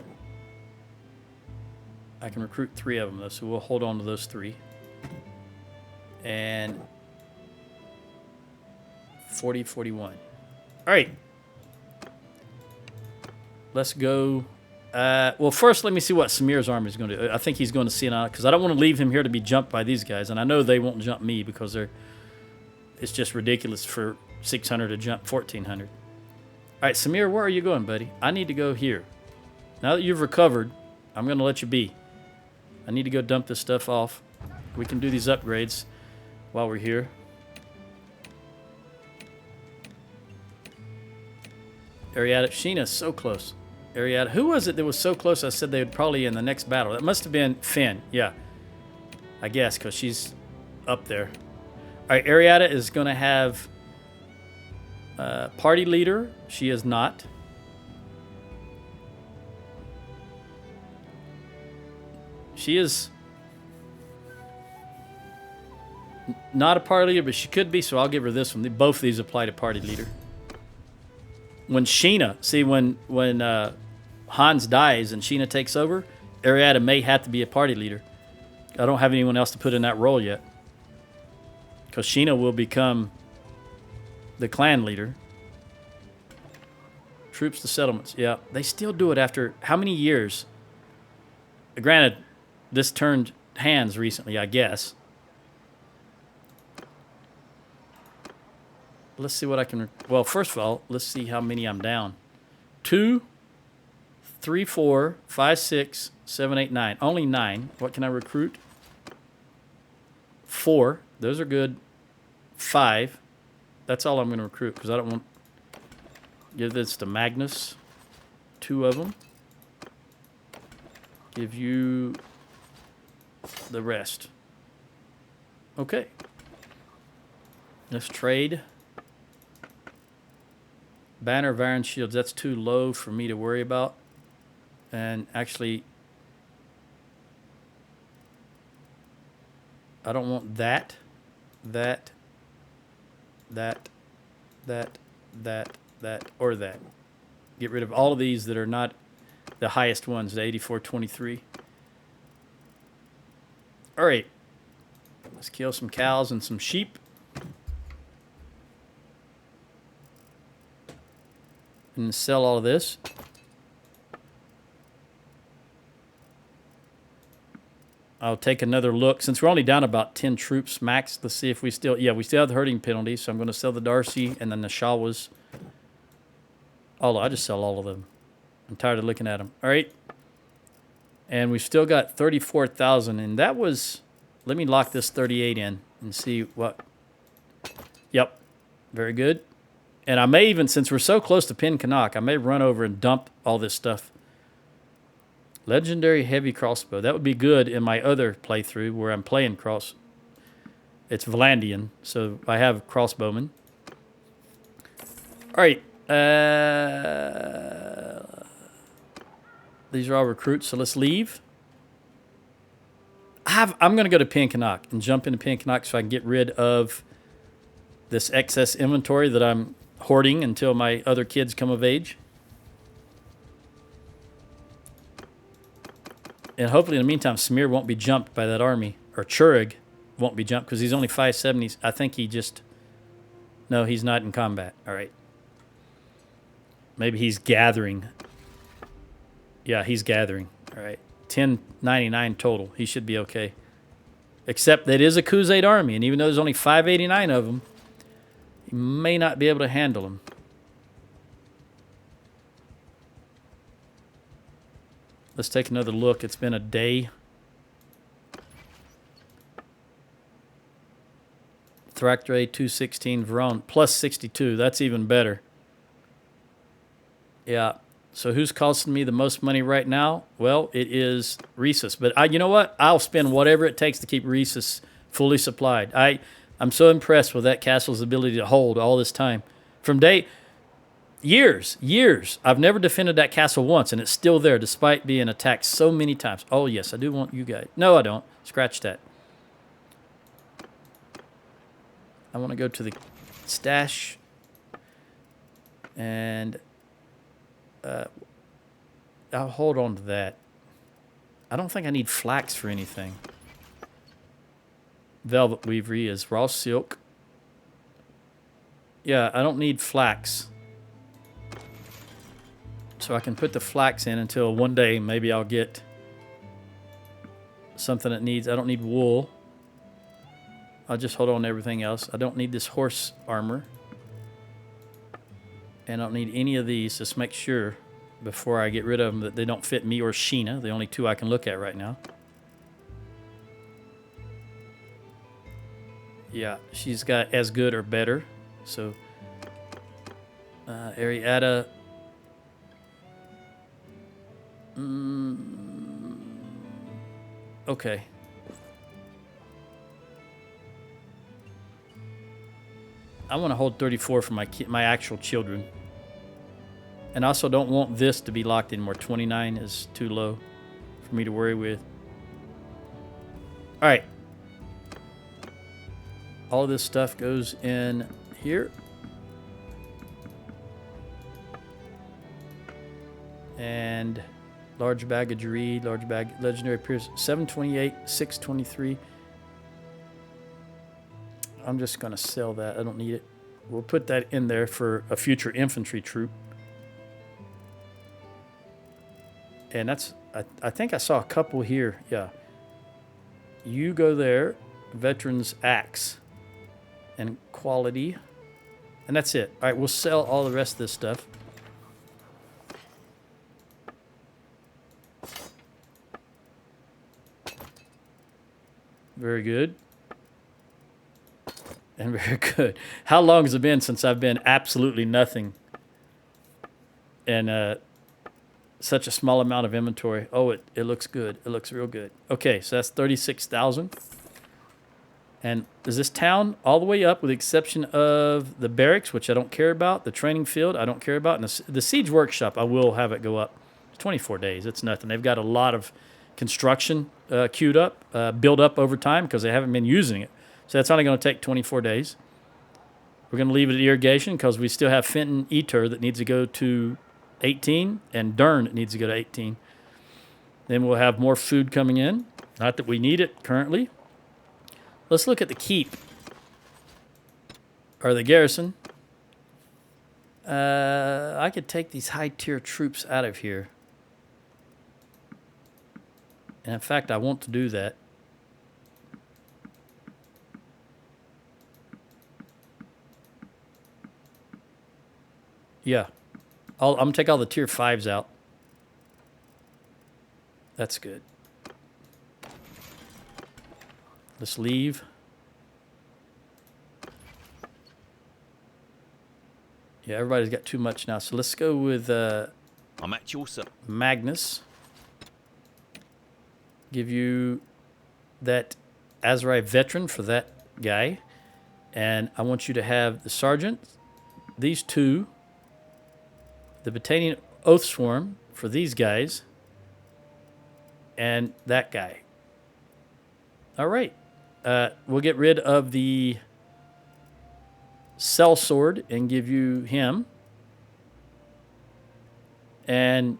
I can recruit 3 of them, though, so we'll hold on to those 3. And 40, 41. All right. Let's go. Well, first, let me see what Samir's army is going to do. I think he's going to Cianon, because I don't want to leave him here to be jumped by these guys. And I know they won't jump me, because it's just ridiculous for 600 to jump 1,400. All right, Samir, where are you going, buddy? I need to go here. Now that you've recovered, I'm going to let you be. I need to go dump this stuff off. We can do these upgrades while we're here. Arietta, Sheena's so close. Arietta, who was it that was so close I said they would probably in the next battle? That must have been Finn, yeah. I guess, because she's up there. All right, Arietta is going to have party leader. She is not. She is not a party leader, but she could be, so I'll give her this one. Both of these apply to party leader. When Sheena, see, when Hans dies and Sheena takes over, Arietta may have to be a party leader. I don't have anyone else to put in that role yet, because Sheena will become the clan leader. Troops to settlements. Yeah, they still do it after how many years? Granted, this turned hands recently, I guess. Let's see what I can... Well, first of all, let's see how many I'm down. 2, 3, 4, 5, 6, 7, 8, 9. Only 9. What can I recruit? 4. Those are good. 5. That's all I'm going to recruit, because I don't want... Give this to Magnus. 2 of them. Give you the rest. Okay. Let's trade. Banner of Iron Shields, that's too low for me to worry about. And actually, I don't want that, or that. Get rid of all of these that are not the highest ones, the 8423. All right. Let's kill some cows and some sheep. And sell all of this. I'll take another look. Since we're only down about 10 troops max, let's see if we still... Yeah, we still have the herding penalty, so I'm going to sell the Darcy and then the Shawas. Oh, I just sell all of them. I'm tired of looking at them. All right. And we've still got 34,000, and that was... Let me lock this 38 in and see what... Yep. Very good. And I may even, since we're so close to Pin Canuck, I may run over and dump all this stuff. Legendary heavy crossbow. That would be good in my other playthrough where I'm playing cross. It's Vlandian, so I have crossbowmen. All right. These are all recruits, so let's leave. I'm going to go to Pin Canuck and jump into Pin Canuck so I can get rid of this excess inventory that I'm hoarding until my other kids come of age. And hopefully in the meantime, Samir won't be jumped by that army. Or Churig won't be jumped because he's only 570s. I think he just... No, he's not in combat. All right. Maybe he's gathering. Yeah, he's gathering. All right. 1099 total. He should be okay. Except that it is a Khuzait army. And even though there's only 589 of them, he may not be able to handle them. Let's take another look. It's been a day. Thractor 216 Veron plus 62. That's even better. Yeah. So who's costing me the most money right now? Well, it is Rhesus. But you know what? I'll spend whatever it takes to keep Rhesus fully supplied. I'm so impressed with that castle's ability to hold all this time. From years. I've never defended that castle once, and it's still there despite being attacked so many times. Oh, yes, I do want you guys. No, I don't. Scratch that. I want to go to the stash. And I'll hold on to that. I don't think I need flax for anything. Velvet weavery is raw silk. Yeah, I don't need flax. So I can put the flax in until one day maybe I'll get something that needs... I don't need wool. I'll just hold on to everything else. I don't need this horse armor. And I don't need any of these. Just make sure before I get rid of them that they don't fit me or Sheena, the only two I can look at right now. Yeah, she's got as good or better. So, Ariada... Okay. I want to hold 34 for my actual children. And I also don't want this to be locked in more. 29 is too low for me to worry with. All right. All of this stuff goes in here. And large bag of Gird, large bag, legendary Pierce, 728, 623. I'm just going to sell that. I don't need it. We'll put that in there for a future infantry troop. And that's, I think I saw a couple here. Yeah. You go there, Veterans Axe, and quality. And that's it. All right, we'll sell all the rest of this stuff. Very good. And very good. How long has it been since I've been absolutely nothing? And such a small amount of inventory. Oh, it looks good. It looks real good. Okay, so that's 36,000. And is this town all the way up with the exception of the barracks, which I don't care about, the training field I don't care about, and the siege workshop, I will have it go up. 24 days, it's nothing. They've got a lot of construction queued up, built up over time because they haven't been using it. So that's only going to take 24 days. We're going to leave it at irrigation because we still have Fenton Eater that needs to go to 18 and Dern that needs to go to 18. Then we'll have more food coming in. Not that we need it currently. Let's look at the keep or the garrison. I could take these high tier troops out of here. And in fact, I want to do that. Yeah. I'm going to take all the tier 5s out. That's good. Let's leave. Yeah, everybody's got too much now. So let's go with I'm at your service. Magnus. Give you that Azrai veteran for that guy. And I want you to have the sergeant, these two, the Battanian Oath Swarm for these guys, and that guy. All right. We'll get rid of the Cell Sword and give you him. And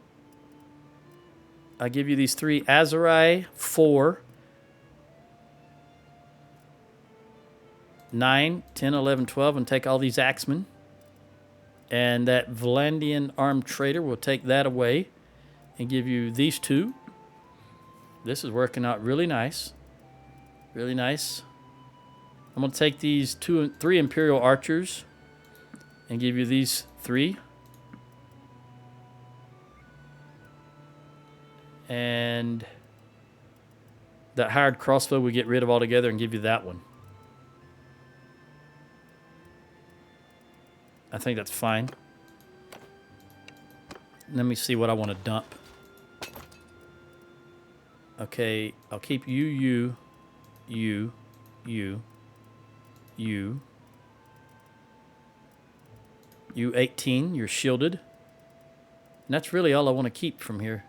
I give you these 3 Azarai, 4, 9, 10, 11, 12, and take all these axemen. And that Vlandian armed trader will take that away and give you these 2. This is working out really nice. Really nice. I'm going to take these 3 Imperial archers and give you these 3. And that hired crossbow we get rid of altogether and give you that one. I think that's fine. Let me see what I want to dump. Okay, I'll keep you, you. You 18, you're shielded. And that's really all I want to keep from here.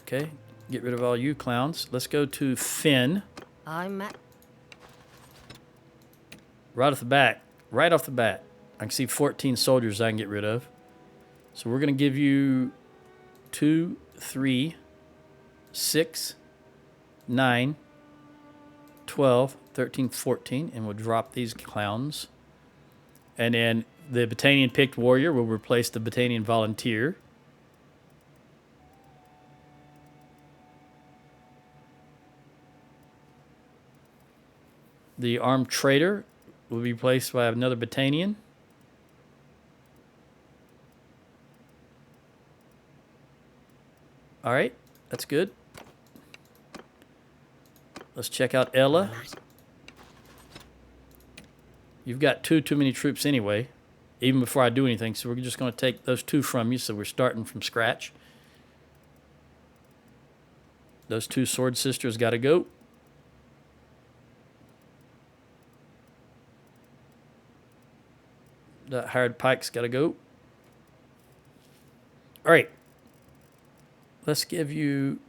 Okay, get rid of all you clowns. Let's go to Finn. I'm at... Right off the bat, I can see 14 soldiers I can get rid of. So we're going to give you 2, 3, 6, 9, 12, 13, 14, and we'll drop these clowns. And then the Battanian picked warrior will replace the Battanian volunteer. The armed trader will be replaced by another Battanian. All right, that's good. Let's check out Ella. You've got too many troops anyway, even before I do anything. So we're just going to take those 2 from you. So we're starting from scratch. Those 2 sword sisters got to go. That hired pike's got to go. All right. Let's give you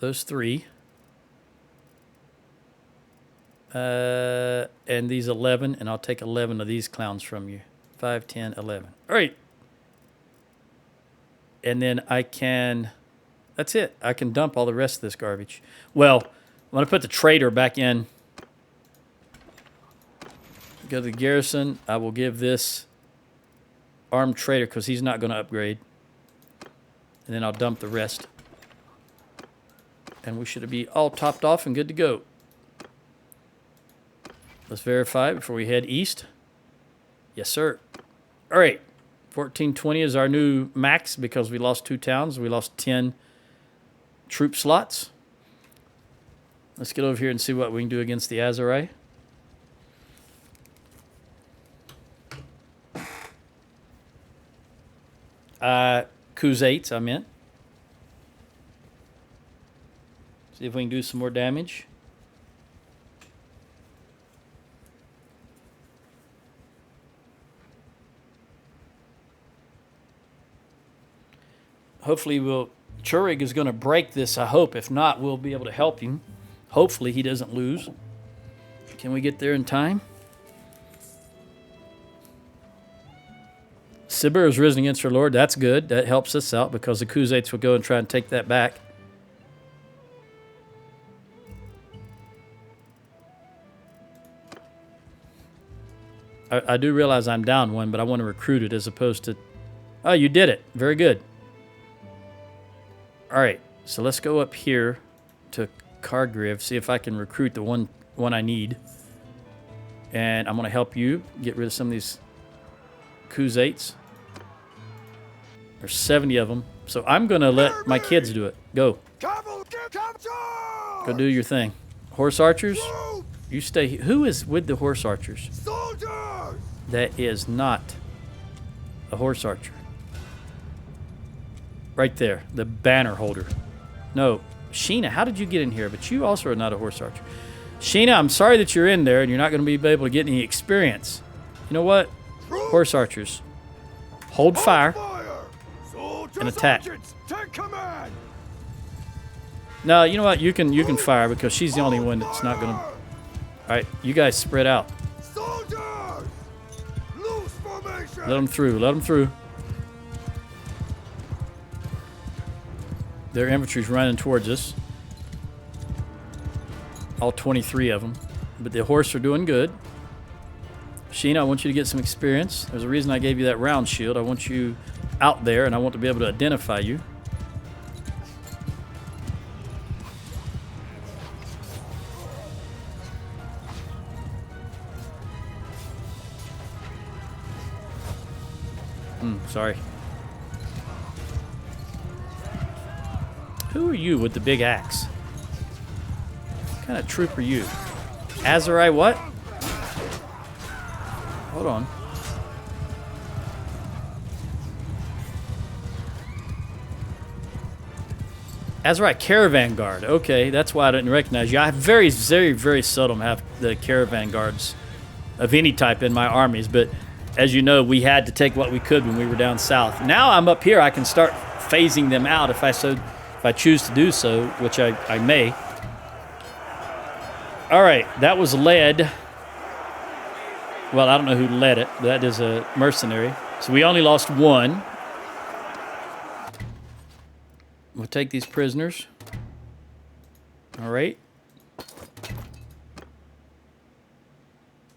those 3. And these 11, and I'll take 11 of these clowns from you. 5, 10, 11. All right. And then I can... That's it. I can dump all the rest of this garbage. Well, I'm going to put the trader back in. Go to the garrison. I will give this armed trader because he's not going to upgrade. And then I'll dump the rest. And we should be all topped off and good to go. Let's verify before we head east. Yes, sir. All right. 1420 is our new max because we lost 2 towns. We lost 10 troop slots. Let's get over here and see what we can do against the Azarai. Khuzaits, I meant. See if we can do some more damage. Hopefully Churig is going to break this, I hope. If not, we'll be able to help him. Hopefully he doesn't lose. Can we get there in time? Sibir is risen against her lord. That's good. That helps us out because the Khuzaits will go and try and take that back. I do realize I'm down one, but I want to recruit it as opposed to... Oh, you did it. Very good. All right, so let's go up here to Cargriv, see if I can recruit the one I need. And I'm going to help you get rid of some of these Khuzaits. There's 70 of them. So I'm going to let my kids do it. Go. Go do your thing. Horse archers, you stay here. Who is with the horse archers? That is not a horse archer. Right there, the banner holder. No, Sheena, how did you get in here? But you also are not a horse archer. Sheena, I'm sorry that you're in there and you're not going to be able to get any experience. You know what? Horse archers. Hold fire and attack. No, you know what? You can fire because she's the only one that's not going to... All right, you guys spread out. Let them through. Let them through. Their infantry's running towards us. All 23 of them. But the horse are doing good. Sheena, I want you to get some experience. There's a reason I gave you that round shield. I want you out there, and I want to be able to identify you. Sorry. Who are you with the big axe? What kind of troop are you? Azurai what? Hold on. Azurai Caravan Guard. Okay, that's why I didn't recognize you. I very, very, very seldom have the Caravan Guards of any type in my armies, but as you know, we had to take what we could when we were down south. Now I'm up here, I can start phasing them out if I choose to do so, which I may. All right, that was led. Well, I don't know who led it. That is a mercenary. So we only lost one. We'll take these prisoners. All right.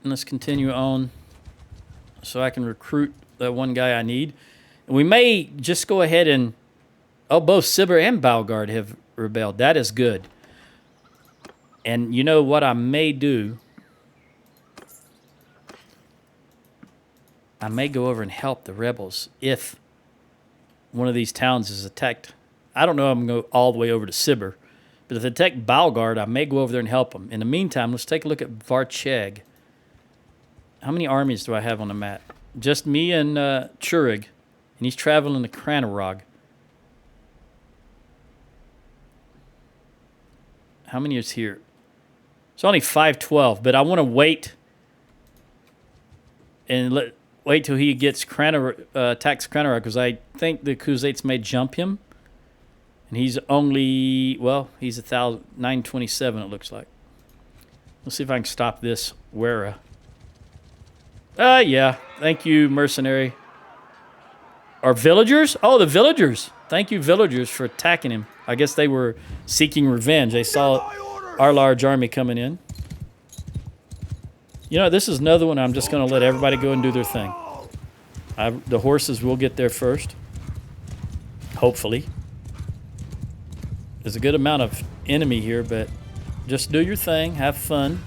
And let's continue on so I can recruit that one guy I need. And we may just go ahead and... Oh, both Sibir and Balgard have rebelled. That is good. And you know what I may do? I may go over and help the rebels if one of these towns is attacked. I don't know if I'm going to go all the way over to Sibir. But if they attack Balgard, I may go over there and help them. In the meantime, let's take a look at Varcheg. How many armies do I have on the map? Just me and Churig. And he's traveling to Cranarog. How many is here? It's only 512, but I want to wait and wait till he gets attacks Cranarog, because I think the Khuzaits may jump him. And he's only, well, he's 927, it looks like. Let's see if I can stop this Wera. Yeah. Thank you, mercenary. Are villagers? Oh, the villagers. Thank you, villagers, for attacking him. I guess they were seeking revenge. They saw our large army coming in. You know, this is another one I'm just going to let everybody go and do their thing. The horses will get there first. Hopefully. There's a good amount of enemy here, but just do your thing. Have fun.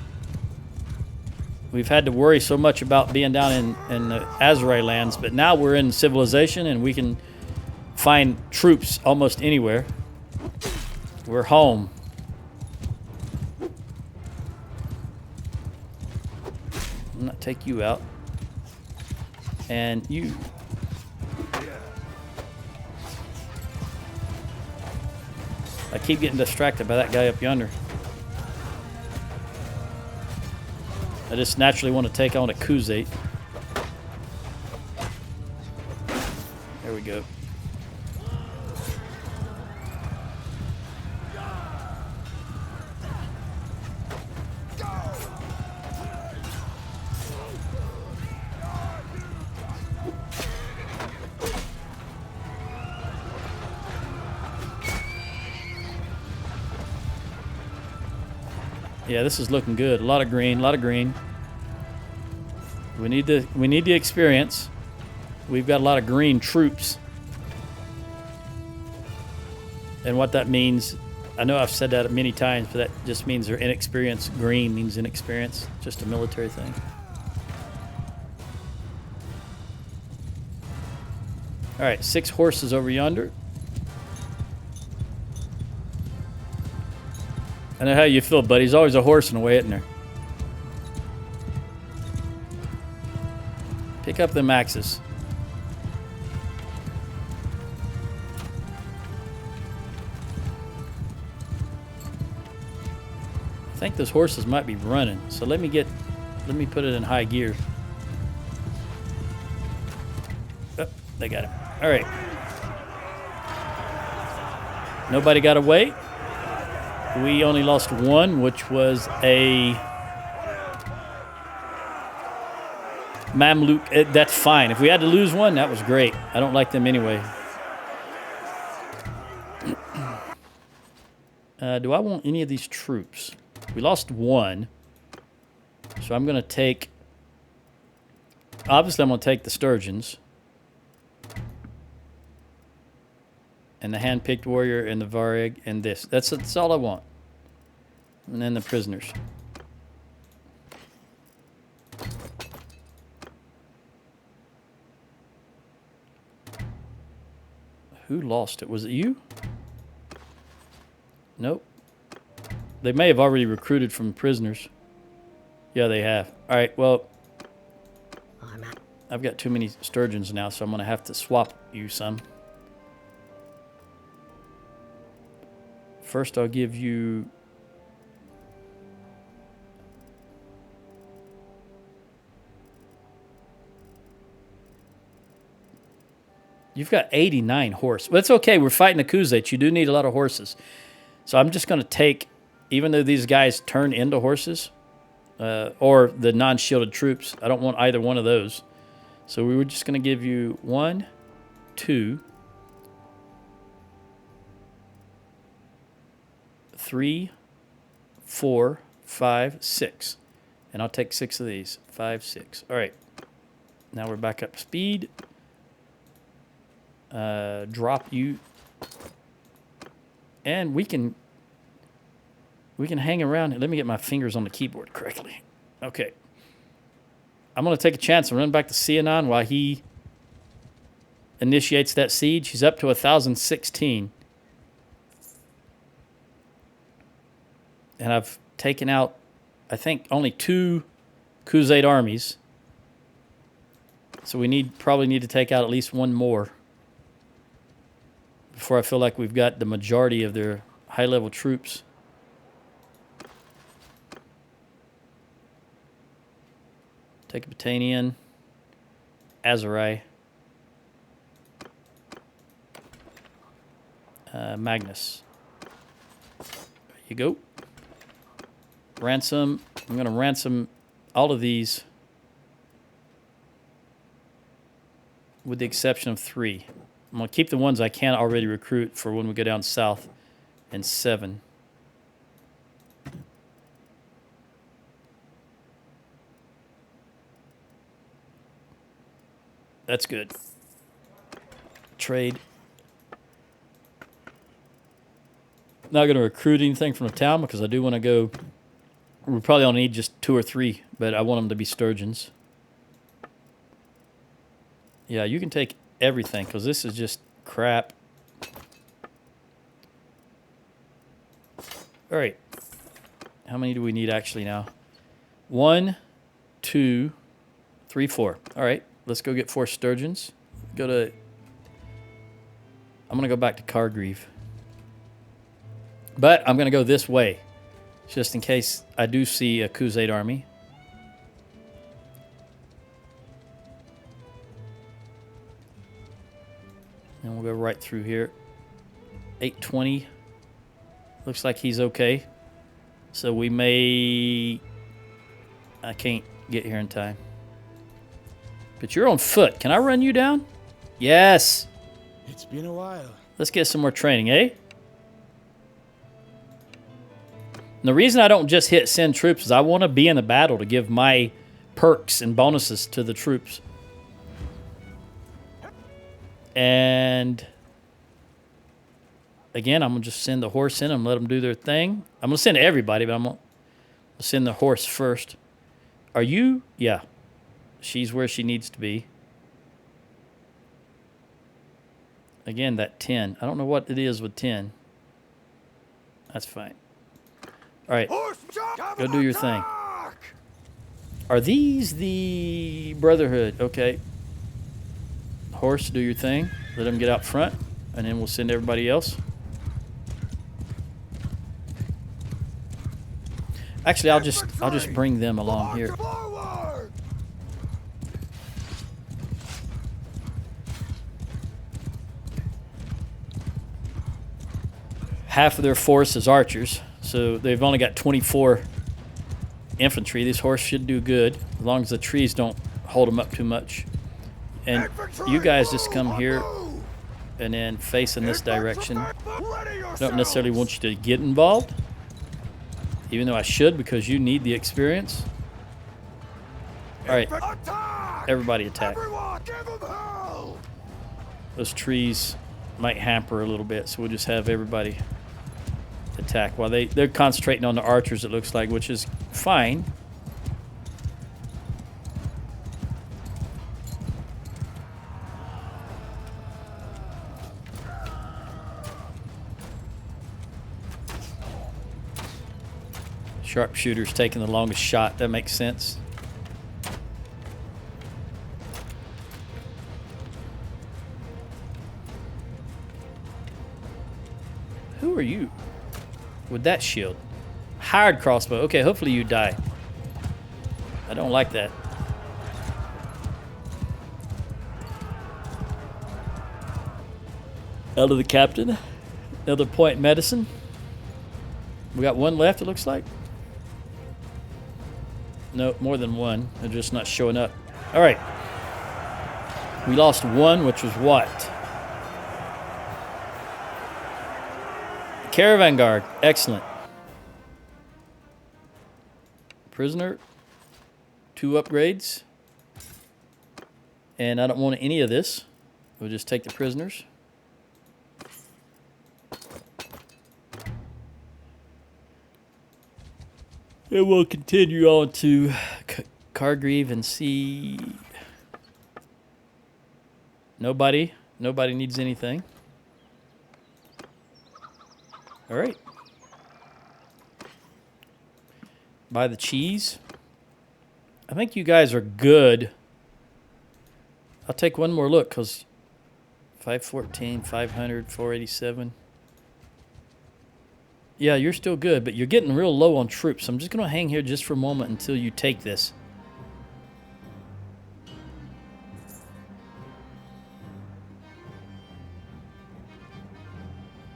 We've had to worry so much about being down in the Azurai lands, but now we're in civilization and we can find troops almost anywhere. We're home. I'm not take you out. And you. I keep getting distracted by that guy up yonder. I just naturally want to take on a Kuzate. There we go. Yeah, this is looking good. A lot of green, a lot of green. We need the experience. We've got a lot of green troops. And what that means, I know I've said that many times, but that just means they're inexperienced. Green means inexperienced. Just a military thing. All right, 6 horses over yonder. I know how you feel, buddy. There's always a horse in the way, isn't there? Pick up them axes. I think those horses might be running, so let me put it in high gear. Oh, they got him. All right. Nobody got away. We only lost one, which was a Mamluk. That's fine. If we had to lose one, that was great. I don't like them anyway. Do I want any of these troops? We lost one. So I'm going to take... Obviously, I'm going to take the Sturgians. And the hand-picked warrior and the Vareg and this. That's all I want. And then the prisoners. Who lost it? Was it you? Nope. They may have already recruited from prisoners. Yeah, they have. All right, well, I've got too many Sturgians now, so I'm going to have to swap you some. First, I'll give you... You've got 89 horse. But it's okay. We're fighting a Kuzate. You do need a lot of horses. So I'm just going to take, even though these guys turn into horses, or the non-shielded troops, I don't want either one of those. So we were just going to give you 1, 2, 3, 4, 5, 6. And I'll take 6 of these. 5, 6. All right. Now we're back up to speed. Drop you. And we can hang around. Let me get my fingers on the keyboard correctly. Okay. I'm going to take a chance and run back to Sianon while he initiates that siege. He's up to 1,016. And I've taken out, I think, only 2 Kuzate armies. So we probably need to take out at least one more before I feel like we've got the majority of their high-level troops. Take a Batanian, Azarai, Magnus. There you go. Ransom. I'm going to ransom all of these with the exception of 3. I'm going to keep the ones I can already recruit for when we go down south, and 7. That's good. Trade. Not going to recruit anything from the town because I do want to go. We probably only need just 2 or 3, but I want them to be Sturgians. Yeah, you can take everything because this is just crap. All right. How many do we need actually now? 1, 2, 3, 4. All right. Let's go get 4 Sturgians. I'm going to go back to Cargreave. But I'm going to go this way, just in case I do see a Khuzait army. And we'll go right through here. 820. Looks like he's okay. So we may... I can't get here in time. But you're on foot. Can I run you down? Yes. It's been a while. Let's get some more training, eh? And the reason I don't just hit send troops is I want to be in the battle to give my perks and bonuses to the troops. And again, I'm going to just send the horse in and let them do their thing. I'm going to send everybody, but I'm going to send the horse first. Are you? Yeah. She's where she needs to be. Again, that 10. I don't know what it is with 10. That's fine. All right. Go do your thing. Are these the Brotherhood? Okay. Horse, do your thing. Let them get out front, and then we'll send everybody else. Actually, I'll just bring them along here. Half of their force is archers, so they've only got 24 infantry. This horse should do good, as long as the trees don't hold them up too much. And you guys just come here and then face in this direction. I don't necessarily want you to get involved, even though I should, because you need the experience. All right, everybody attack. Those trees might hamper a little bit, so we'll just have everybody attack while they're concentrating on the archers, it looks like, which is fine. Sharpshooter's taking the longest shot. That makes sense. Who are you? With that shield. Hired crossbow. Okay, hopefully you die. I don't like that. Elder the captain. Another point medicine. We got one left, it looks like. No, more than one. They're just not showing up. All right. We lost one, which was what? Caravan guard. Excellent. Prisoner. 2 upgrades. And I don't want any of this. We'll just take the prisoners. And we'll continue on to Cargreave and see. Nobody needs anything. All right. Buy the cheese. I think you guys are good. I'll take one more look, because 514, 500, 487. Yeah, you're still good, but you're getting real low on troops. I'm just going to hang here just for a moment until you take this.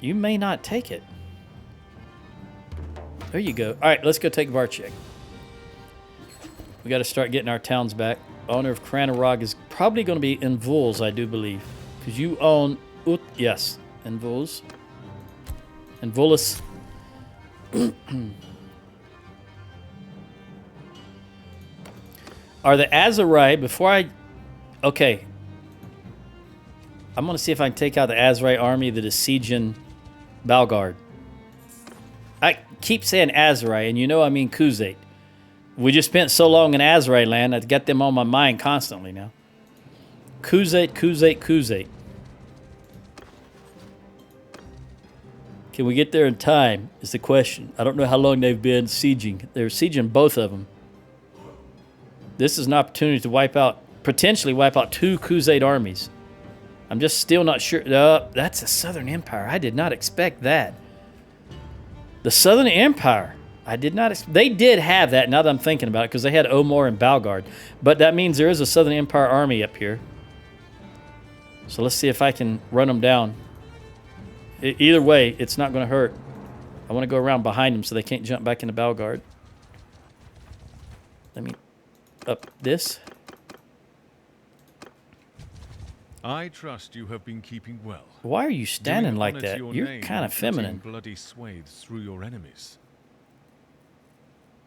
You may not take it. There you go. All right, let's go take Varchek. We got to start getting our towns back. Owner of Kranarog is probably going to be in Vuls, I do believe. Because you own... yes, in Vuls. And Vulis... Are the Azurai, before I... Okay. I'm going to see if I can take out the Azurai army that is sieging Balgard. I keep saying Azurai, and you know I mean Khuzait. We just spent so long in Azurai land, I've got them on my mind constantly now. Khuzait, Khuzait, Khuzait. Can we get there in time is the question. I don't know how long they've been sieging. They're sieging both of them. This is an opportunity to potentially wipe out 2 Khuzait armies. I'm just still not sure. That's a Southern Empire. I did not expect that. The Southern Empire. I did not. They did have that. Now that I'm thinking about it, because they had Omar and Balgard, but that means there is a Southern Empire army up here. So let's see if I can run them down. Either way, it's not going to hurt. I want to go around behind them so they can't jump back into Balgard. Let me up this. I trust you have been keeping well. Why are you standing Doing like honor to that? your You're name kind of and cutting feminine. bloody swathes through your enemies.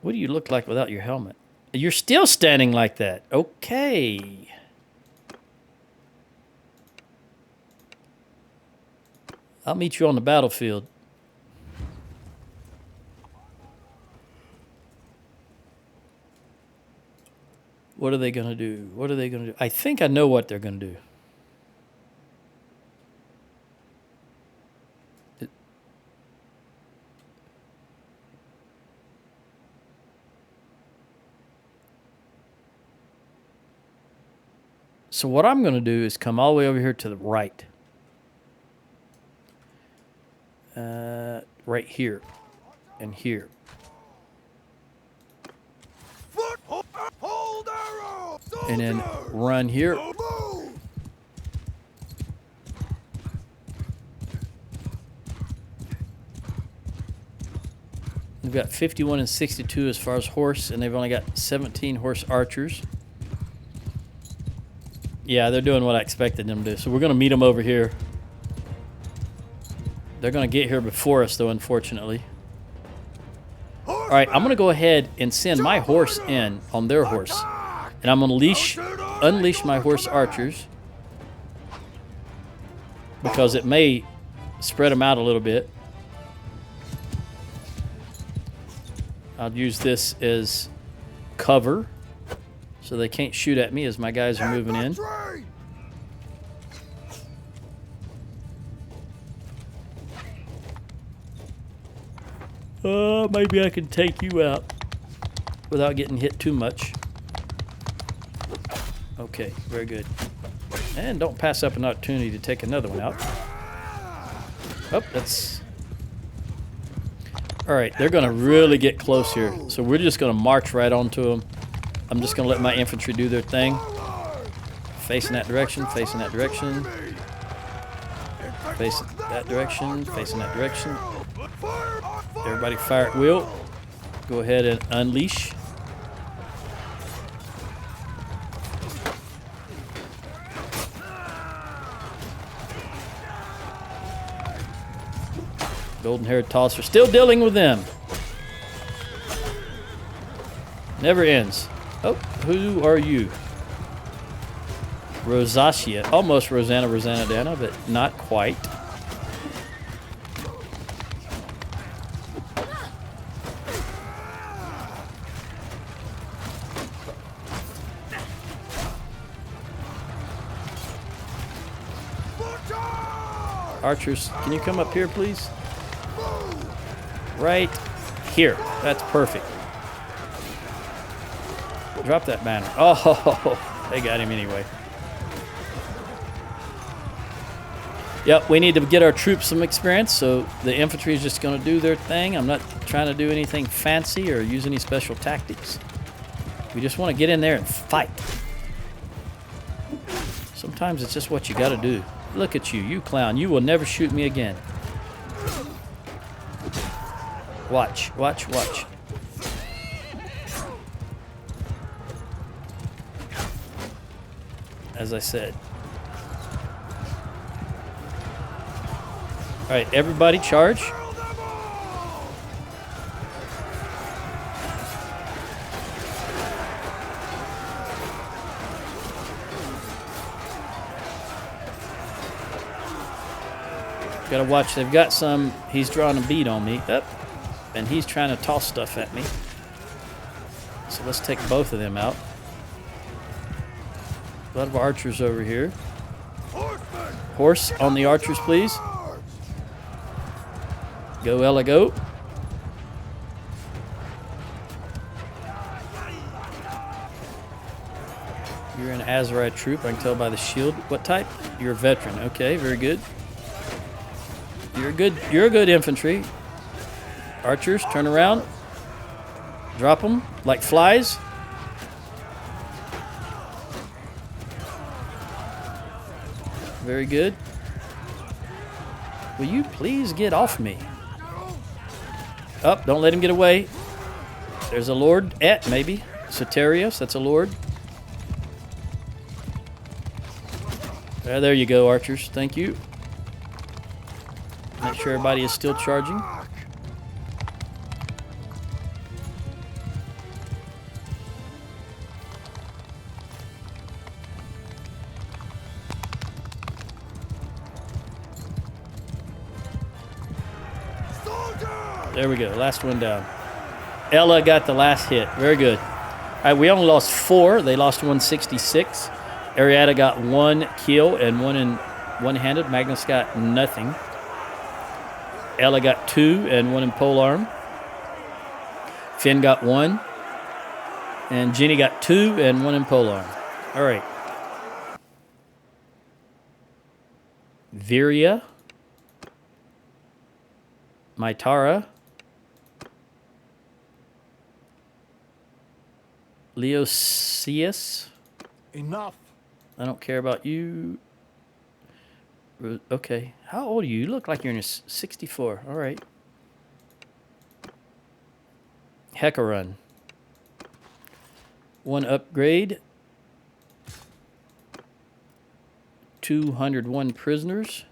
What do you look like without your helmet? You're still standing like that. Okay. I'll meet you on the battlefield. What are they going to do? What are they going to do? I think I know what they're going to do. So what I'm going to do is come all the way over here to the right. Right here and here. And then run here. We've got 51 and 62 as far as horse, and they've only got 17 horse archers. Yeah, they're doing what I expected them to do. So we're going to meet them over here. They're going to get here before us, though, unfortunately. All right, I'm going to go ahead and send my horse in on their horse. And I'm going to unleash my horse archers. Because it may spread them out a little bit. I'll use this as cover. So they can't shoot at me as my guys are moving in. Maybe I can take you out without getting hit too much. Okay, very good. And don't pass up an opportunity to take another one out. Oh, that's... All right, they're going to really get close here. So we're just going to march right onto them. I'm just going to let my infantry do their thing. Facing that direction, facing that direction. Facing that direction, facing that direction. Everybody fire at will. Go ahead and unleash. Golden-haired tosser. Still dealing with them. Never ends. Oh, who are you? Rosacea. Almost Rosanna Dana, but not quite. Archers, can you come up here, please? Right here. That's perfect. Drop that banner. Oh, they got him anyway. Yep, we need to get our troops some experience, so the infantry is just going to do their thing. I'm not trying to do anything fancy or use any special tactics. We just want to get in there and fight. Sometimes it's just what you got to do. Look at you, you clown. You will never shoot me again. Watch, watch, watch. As I said. All right, everybody charge. Gotta watch, they've got some, he's drawing a bead on me. Up. And he's trying to toss stuff at me. So let's take both of them out. A lot of archers over here. Horse on the archers, please. Go, Ella, go. You're an Azerite troop, I can tell by the shield. What type? You're a veteran. Okay, very good. You're a good infantry. Archers, turn around. Drop them like flies. Very good. Will you please get off me? Up, don't let him get away. There's a lord maybe. Soterios, that's a lord. There you go, archers. Thank you. Make sure everybody is still charging. There we go. Last one down. Ella got the last hit. Very good. All right, we only lost 4. They lost 166. Arietta got 1 kill and 1 in one-handed. Magnus got nothing. Ella got 2 and 1 in polearm. Finn got 1. And Jenny got 2 and 1 in polearm. All right. Viria. Maitara. Leocius. Enough. I don't care about you. Okay. How old are you? You look like you're in your 64. All right. Hecaron. 1 upgrade. 201 prisoners.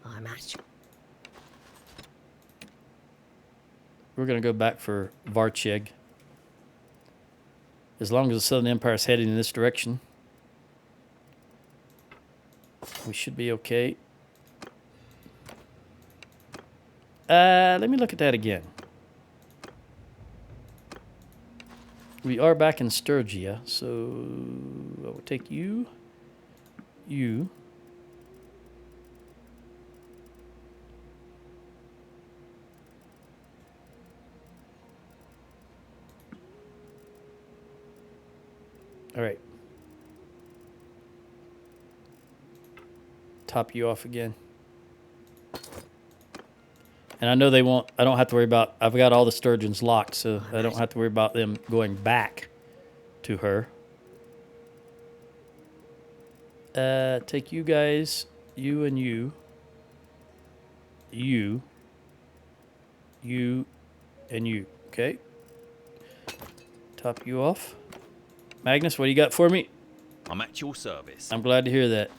I'm at you. We're going to go back for Varcheg. As long as the Southern Empire is heading in this direction, we should be okay. Let me look at that again. We are back in Sturgia, so I will take you. All right. Top you off again. And I know they won't, I don't have to worry about, I've got all the sturgeons locked, so I don't have to worry about them going back to her. Take you guys, you and you. You and you, okay? Top you off. Magnus, what do you got for me? I'm at your service. I'm glad to hear that.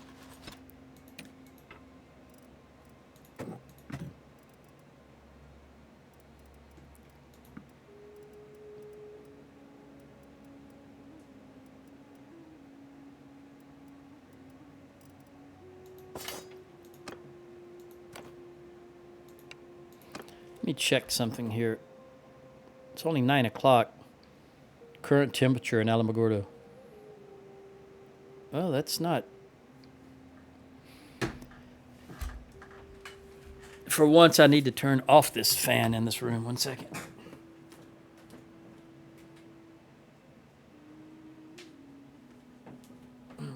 Let me check something here. It's only 9 o'clock. Current temperature in Alamogordo. Oh, that's not. For once, I need to turn off this fan in this room. 1 second.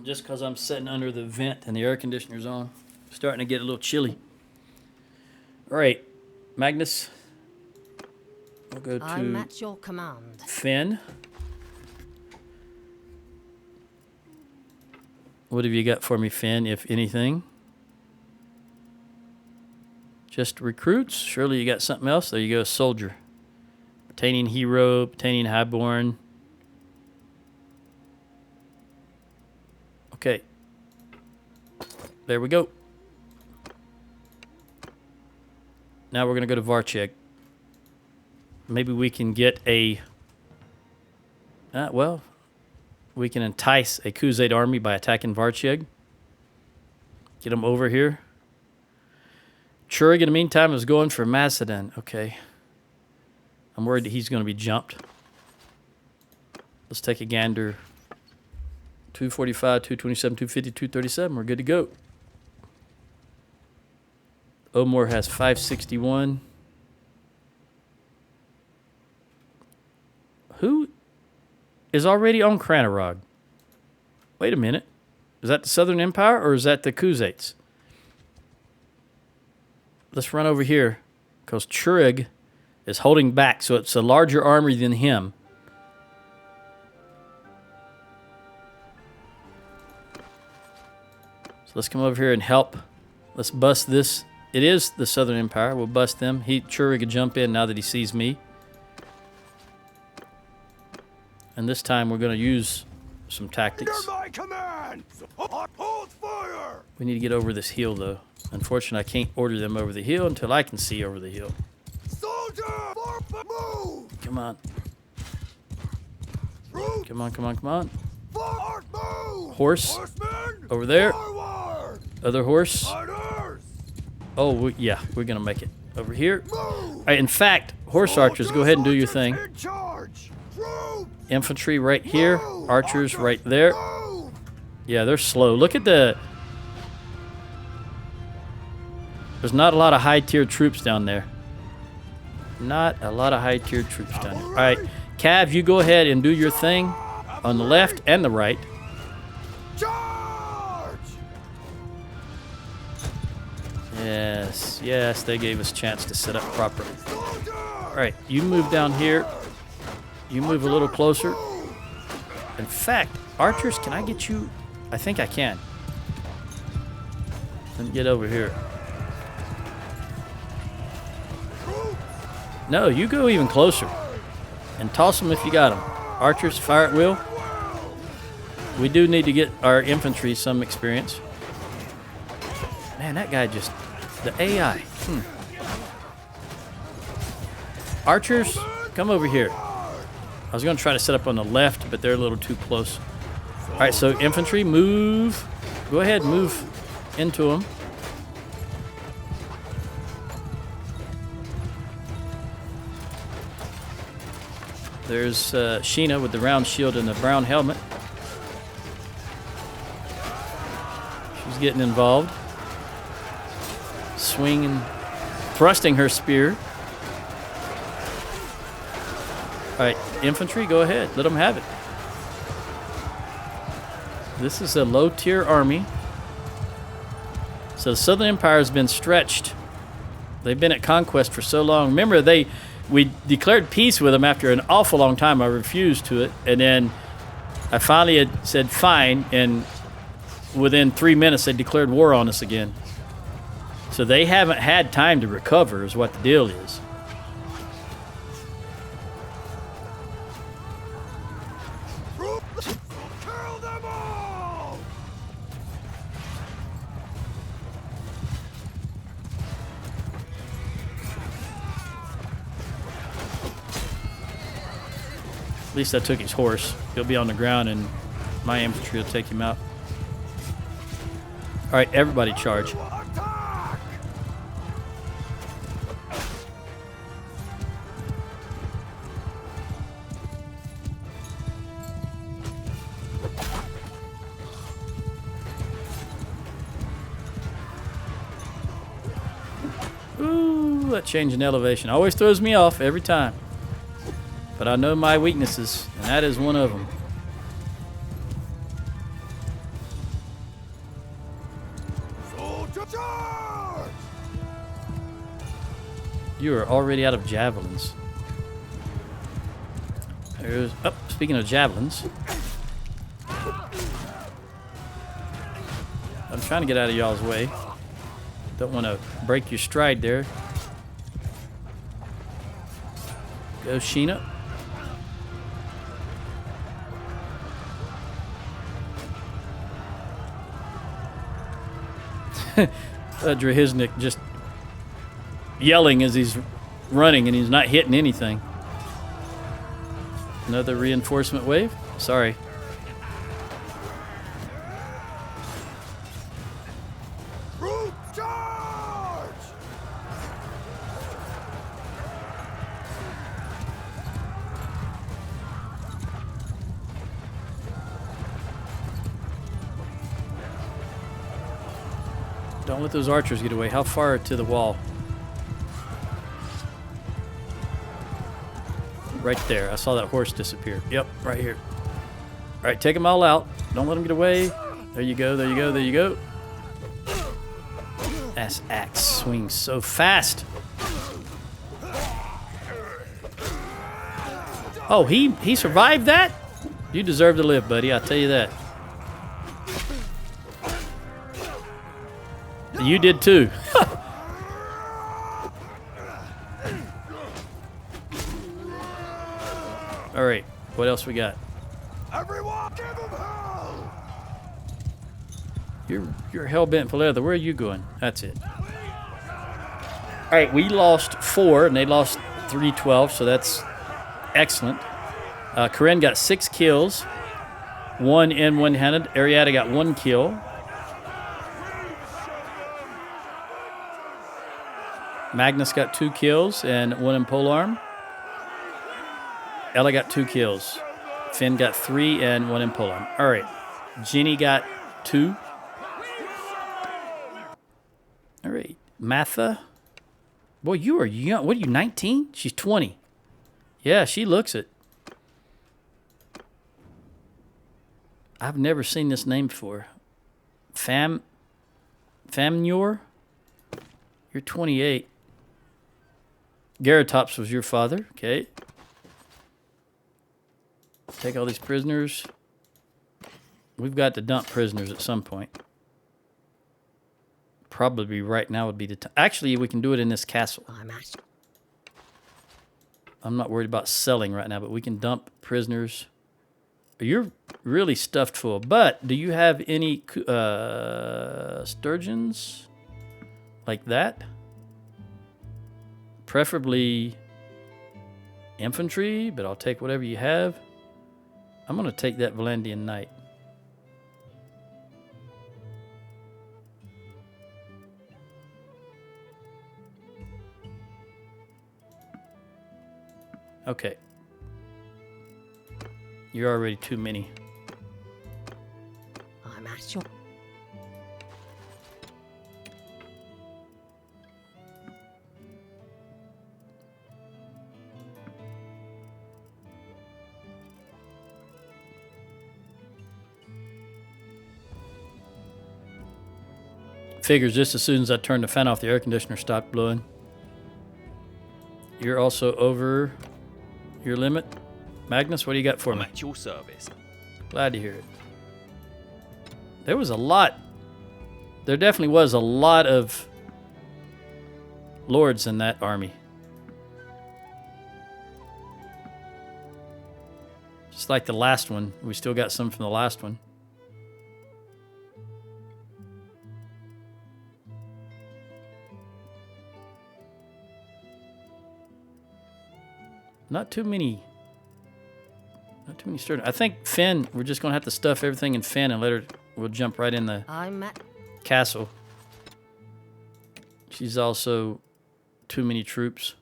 Just because I'm sitting under the vent and the air conditioner's on. Starting to get a little chilly. All right, Magnus. We'll go to I'm at your command. Finn. What have you got for me, Finn, if anything? Just recruits? Surely you got something else? There you go, soldier. Pertaining hero, pertaining highborn. Okay. There we go. Now we're going to go to Varcheg. Maybe we can get a... well... We can entice a Crusade army by attacking Varcheg. Get them over here. Churig, in the meantime, is going for Macedon. Okay. I'm worried that he's going to be jumped. Let's take a gander. 245, 227, 250, 237. We're good to go. Omor has 561. Who is already on Cranarog. Wait a minute. Is that the Southern Empire or is that the Khuzaits? Let's run over here because Trug is holding back, so it's a larger army than him. So let's come over here and help. Let's bust this. It is the Southern Empire. We'll bust them. Trug can jump in now that he sees me. And this time we're going to use some tactics. My command! Hold fire! We need to get over this hill, though. Unfortunately, I can't order them over the hill until I can see over the hill. Soldier! Move! Come on. Troops! Come on, come on, come on. Forward! Move! Horse. Horsemen! Over there. Forward! Other horse. Riders! Oh, yeah, we're going to make it. Over here. Move! All right, in fact, horse archers, go ahead and do your thing. In charge! Troops! Infantry right here. Move! Archers right there. Move! Yeah, they're slow. Look at the... There's not a lot of high-tier troops down there. Not a lot of high-tier troops down there. All right, Cav, you go ahead and do your thing on the left and the right. Charge! Yes, yes, they gave us a chance to set up properly. Soldier! All right, you move down here. You move a little closer. In fact, archers, can I get you? I think I can. Let me get over here. No, you go even closer. And toss them if you got them. Archers, fire at will. We do need to get our infantry some experience. Man, that guy just... The AI. Archers, come over here. I was going to try to set up on the left, but they're a little too close. All right, so infantry, move. Go ahead, move into them. There's Sheena with the round shield and the brown helmet. She's getting involved. Swinging, thrusting her spear. All right, infantry, go ahead. Let them have it. This is a low-tier army. So the Southern Empire has been stretched. They've been at conquest for so long. Remember, we declared peace with them after an awful long time. I refused to it. And then I finally had said fine, and within 3 minutes they declared war on us again. So they haven't had time to recover is what the deal is. Kill them all! At least I took his horse. He'll be on the ground and my infantry will take him out. All right, everybody charge. Attack! Ooh, that change in elevation always throws me off every time. But I know my weaknesses, and that is one of them. Soldier charge! You are already out of javelins. There's, oh, speaking of javelins. I'm trying to get out of y'all's way. Don't want to break your stride there. Go, Sheena. Drahiznik just yelling as he's running and he's not hitting anything. Another reinforcement wave? Sorry. Troop charge! Don't let those archers get away. How far to the wall? right there. I saw that horse disappear. Yep, right here. All right, take them all out. Don't let them get away. There you go, there you go, there you go. That axe swings so fast. Oh, he survived that? You deserve to live, buddy. I'll tell you that. You did too. All right, what else we got? Everyone, give him hell! You're hell-bent for leather. Where are you going? That's it. All right, we lost 4, and they lost 3-12, so that's excellent. Karen got 6 kills, 1 in one-handed. Ariada got 1 kill. Magnus got 2 kills and 1 in polearm. Ella got 2 kills. Finn got 3 and 1 in polearm. All right, Jenny got 2. All right, Matha. Boy, you are young. What are you, 19? She's 20. Yeah, she looks it. I've never seen this name before. Famnor? You're 28. Garatops was your father. Okay. Take all these prisoners. We've got to dump prisoners at some point. Probably right now would be the time. Actually, we can do it in this castle. I'm not worried about selling right now, but we can dump prisoners. You're really stuffed full. But do you have any sturgeons like that? Preferably infantry, but I'll take whatever you have. I'm going to take that Valandian knight. Okay. You're already too many. I'm at your... Figures just as soon as I turned the fan off, the air conditioner stopped blowing. You're also over your limit. Magnus, what do you got for I'm me? at your service. Glad to hear it. There was a lot. There definitely was a lot of lords in that army. Just like the last one. We still got some from the last one. Not too many sturgeon. I think Finn, we're just going to have to stuff everything in Finn and let her, we'll jump right in the I'm at... castle. She's also too many troops,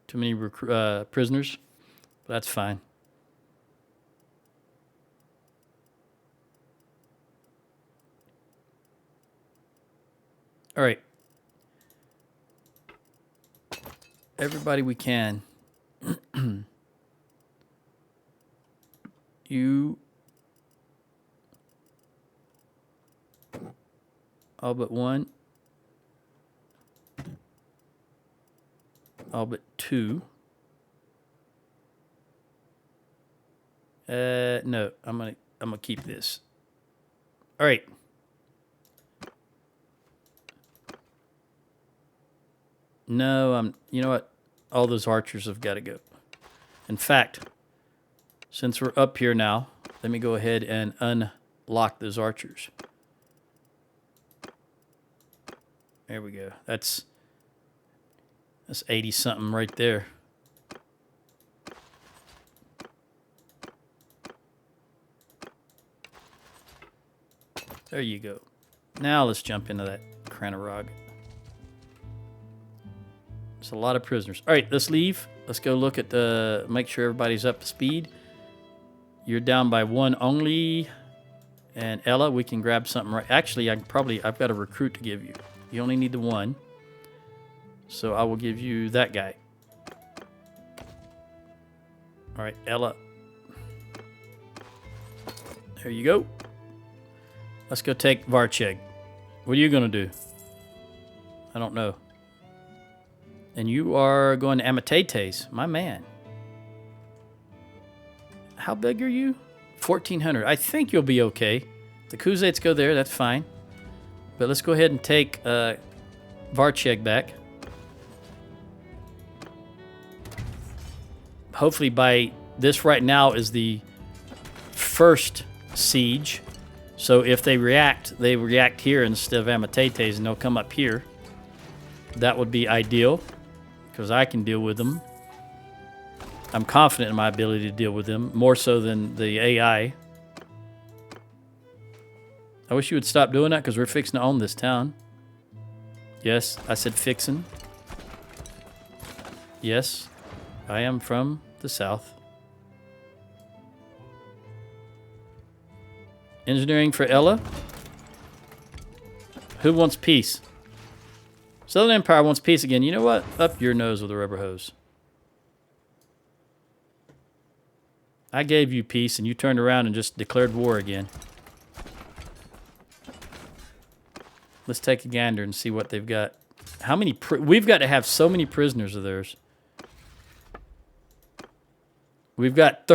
too many prisoners. But that's fine. All right. Everybody we can. You all but 1, all but 2. No, I'm gonna keep this. All right. No, you know what? All those archers have got to go. In fact, since we're up here now, let me go ahead and unlock those archers. There we go. That's 80 something right there. There you go. Now let's jump into that Cranarog. There's a lot of prisoners. All right, let's leave. Let's go look at the, make sure everybody's up to speed. You're down by 1 only. And Ella, we can grab something right. Actually, I've got a recruit to give you. You only need the 1. So I will give you that guy. All right, Ella. There you go. Let's go take Varcheg. What are you going to do? I don't know. And you are going to Amitetes, my man. How big are you? 1,400. I think you'll be okay. The Khuzaits go there, that's fine. But let's go ahead and take Varcheg back. Hopefully by this right now is the first siege. So if they react here instead of Amitetes, and they'll come up here. That would be ideal, because I can deal with them. I'm confident in my ability to deal with them, more so than the AI. I wish you would stop doing that, because we're fixing to own this town. Yes, I said fixin'. Yes, I am from the south. Engineering for Ella. Who wants peace? Southern Empire wants peace again. You know what? Up your nose with a rubber hose. I gave you peace, and you turned around and just declared war again. Let's take a gander and see what they've got. How many? We've got to have so many prisoners of theirs. We've got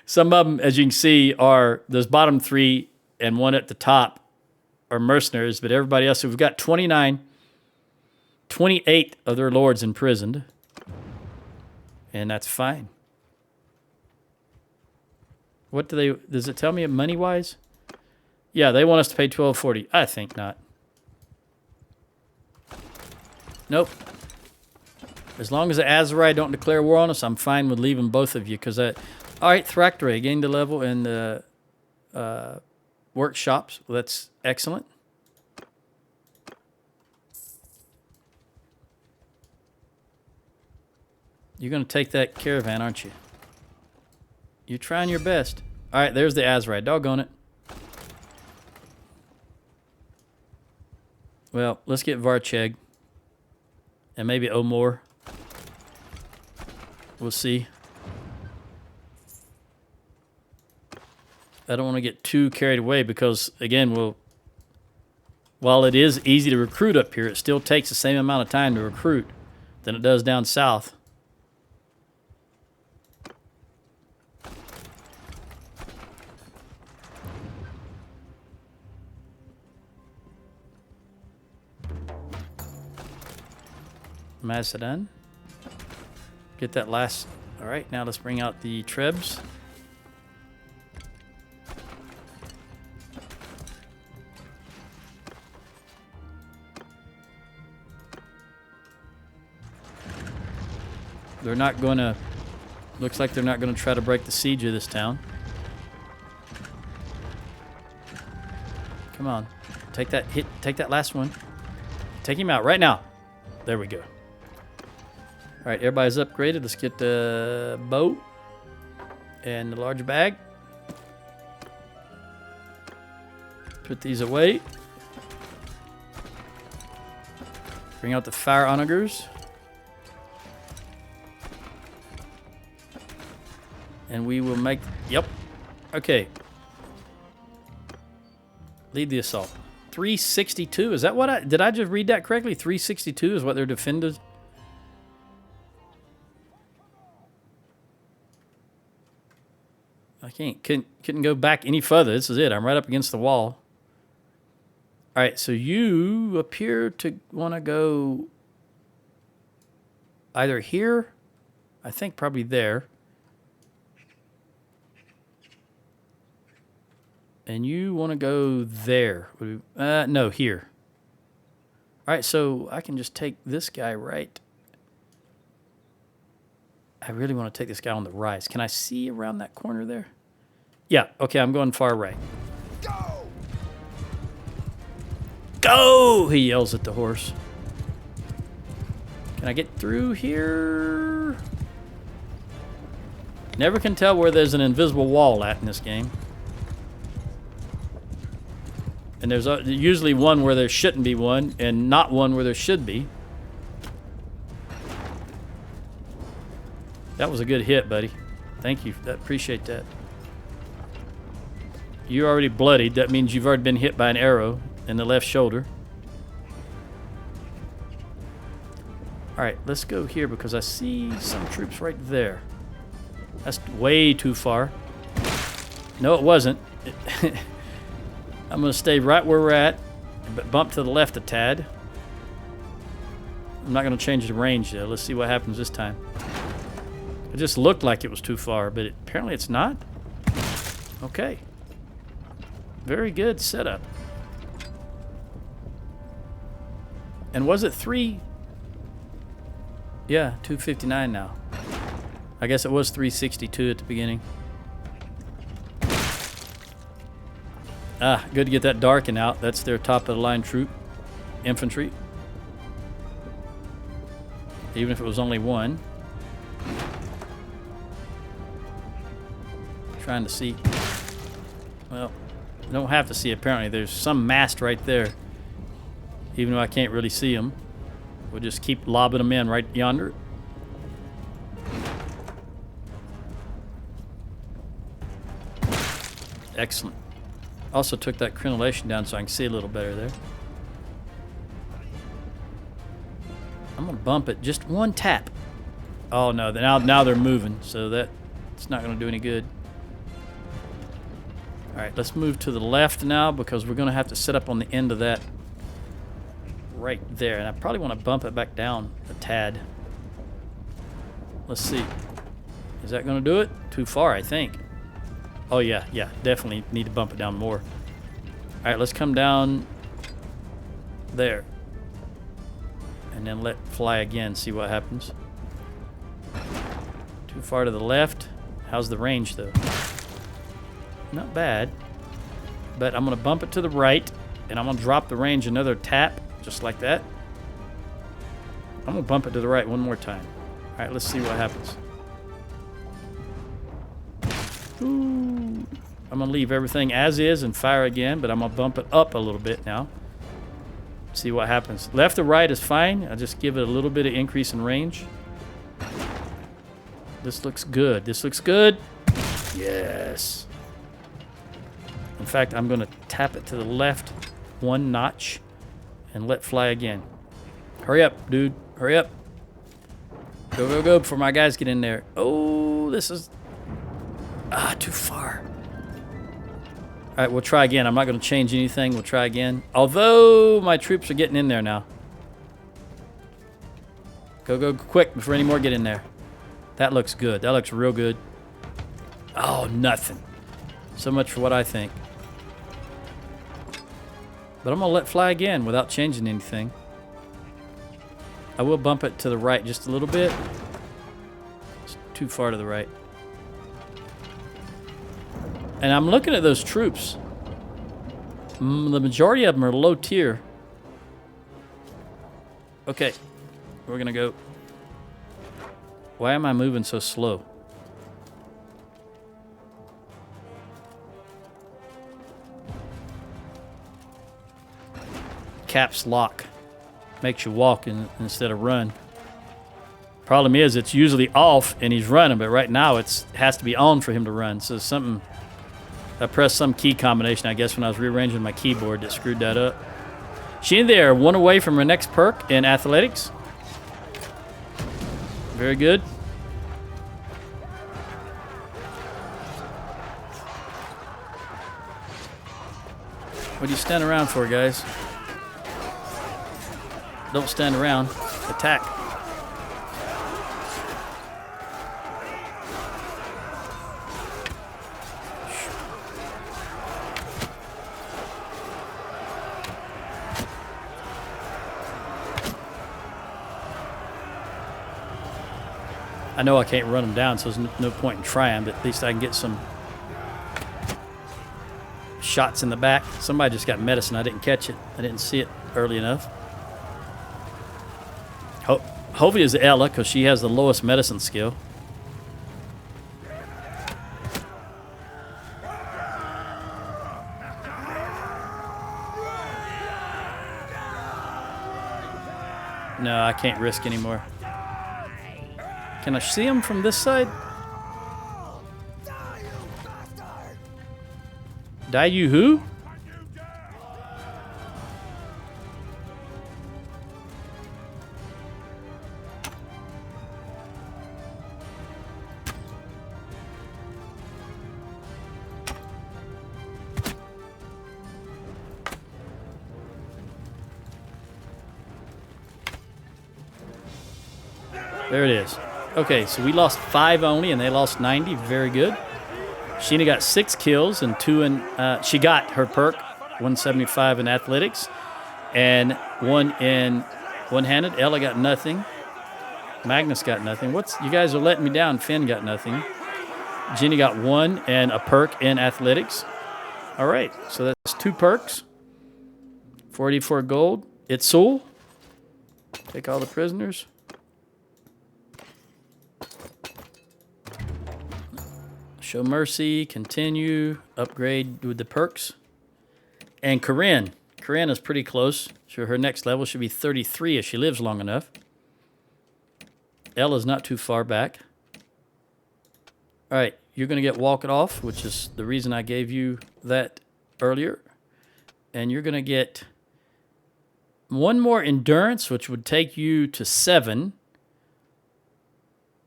some of them, as you can see, are those bottom three and one at the top are mercenaries, but everybody else, so we've got 28 of their lords imprisoned, and that's fine. What do they, does it tell me money-wise? Yeah, they want us to pay 1240. I think not. Nope. As long as the Azerai don't declare war on us, I'm fine with leaving both of you, because all right, Thractore gained a level in the workshops. Well, that's excellent. You're going to take that caravan, aren't you? You're trying your best. All right, there's the Azerai. Doggone it. Well, let's get Varcheg. And maybe Omor. We'll see. I don't want to get too carried away because, again, while it is easy to recruit up here, it still takes the same amount of time to recruit than it does down south. Macedon. Get that last. All right, now let's bring out the Trebs. They're not going to. Looks like they're not going to try to break the siege of this town. Come on, take that hit. Take that last one. Take him out right now. There we go. All right, everybody's upgraded. Let's get the bow and the large bag. Put these away. Bring out the fire onagers. And we will make... Yep. Okay. Lead the assault. 362. Is that what I... Did I just read that correctly? 362 is what they're defended... I couldn't go back any further. This is it. I'm right up against the wall. All right, so you appear to want to go either here, I think probably there, and you want to go there. No, here. All right, so I can just take this guy right. I really want to take this guy on the rise. Can I see around that corner there? Yeah, okay, I'm going far right. Go! Go! He yells at the horse. Can I get through here? Never can tell where there's an invisible wall at in this game. And there's usually one where there shouldn't be one, and not one where there should be. That was a good hit, buddy. Thank you. Appreciate that. You're already bloodied. That means you've already been hit by an arrow in the left shoulder. All right, let's go here because I see some troops right there. That's way too far. No, it wasn't. I'm going to stay right where we're at, but bump to the left a tad. I'm not going to change the range, though. Let's see what happens this time. It just looked like it was too far, but apparently it's not. Okay. Very good setup. And was it 3? Yeah, 259 now. I guess it was 362 at the beginning. Ah, good to get that darken out. That's their top of the line troop. Infantry. Even if it was only one. Trying to see. Well, I don't have to see apparently. There's some mast right there. Even though I can't really see them. We'll just keep lobbing them in right yonder. Excellent. Also took that crenellation down so I can see a little better there. I'm going to bump it just one tap. Oh no, now they're moving, so it's not going to do any good. Alright, let's move to the left now because we're going to have to set up on the end of that right there. And I probably want to bump it back down a tad. Let's see. Is that going to do it? Too far, I think. Oh, yeah, definitely need to bump it down more. All right, let's come down there. And then let fly again, see what happens. Too far to the left. How's the range, though? Not bad. But I'm going to bump it to the right, and I'm going to drop the range another tap, just like that. I'm going to bump it to the right one more time. All right, let's see what happens. Ooh. I'm going to leave everything as is and fire again, but I'm going to bump it up a little bit now. See what happens. Left or right is fine. I'll just give it a little bit of increase in range. This looks good. This looks good. Yes. In fact, I'm going to tap it to the left one notch and let fly again. Hurry up, dude. Hurry up. Go, go, go before my guys get in there. Oh, this is... too far. All right, we'll try again. I'm not going to change anything. We'll try again. Although my troops are getting in there now. Go, go quick before any more get in there. That looks good. That looks real good. Oh, nothing. So much for what I think. But I'm going to let fly again without changing anything. I will bump it to the right just a little bit. It's too far to the right. And I'm looking at those troops. The majority of them are low tier. Okay. We're going to go. Why am I moving so slow? Caps lock. Makes you walk instead of run. Problem is, it's usually off and he's running, but right now it has to be on for him to run. So something... I pressed some key combination, I guess, when I was rearranging my keyboard that screwed that up. She in there, one away from her next perk in athletics. Very good. What do you stand around for, guys? Don't stand around. Attack. I know I can't run them down, so there's no point in trying, but at least I can get some shots in the back. Somebody just got medicine. I didn't catch it. I didn't see it early enough. Hopefully it's Ella, because she has the lowest medicine skill. No, I can't risk anymore. Can I see him from this side? Die, you bastard! Die you who? There it is. Okay, so we lost 5 only, and they lost 90. Very good. Sheena got 6 kills and 2 in. She got her perk, 175 in athletics, and 1 in one-handed. Ella got nothing. Magnus got nothing. You guys are letting me down. Finn got nothing. Jenny got 1 and a perk in athletics. All right, so that's 2 perks. 44 gold. It's Soul. Take all the prisoners. Show mercy, continue, upgrade with the perks. And Corinne. Corinne is pretty close. So her next level should be 33 if she lives long enough. Ella's not too far back. All right, you're going to get Walk It Off, which is the reason I gave you that earlier. And you're going to get 1 more Endurance, which would take you to 7.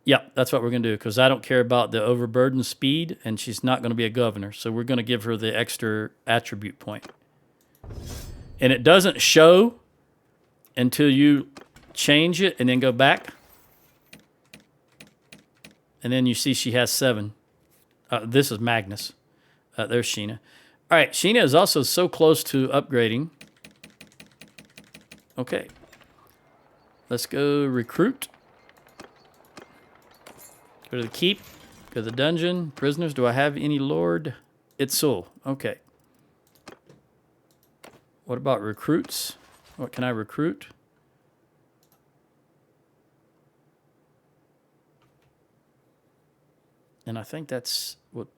Yeah, that's what we're going to do, because I don't care about the overburden speed, and she's not going to be a governor. So we're going to give her the extra attribute point. And it doesn't show until you change it and then go back. And then you see she has 7. This is Magnus. There's Sheena. All right, Sheena is also so close to upgrading. Okay. Let's go recruit. Go to the keep. Go to the dungeon. Prisoners. Do I have any Lord? It's Soul. Okay. What about recruits? What can I recruit? And I think that's what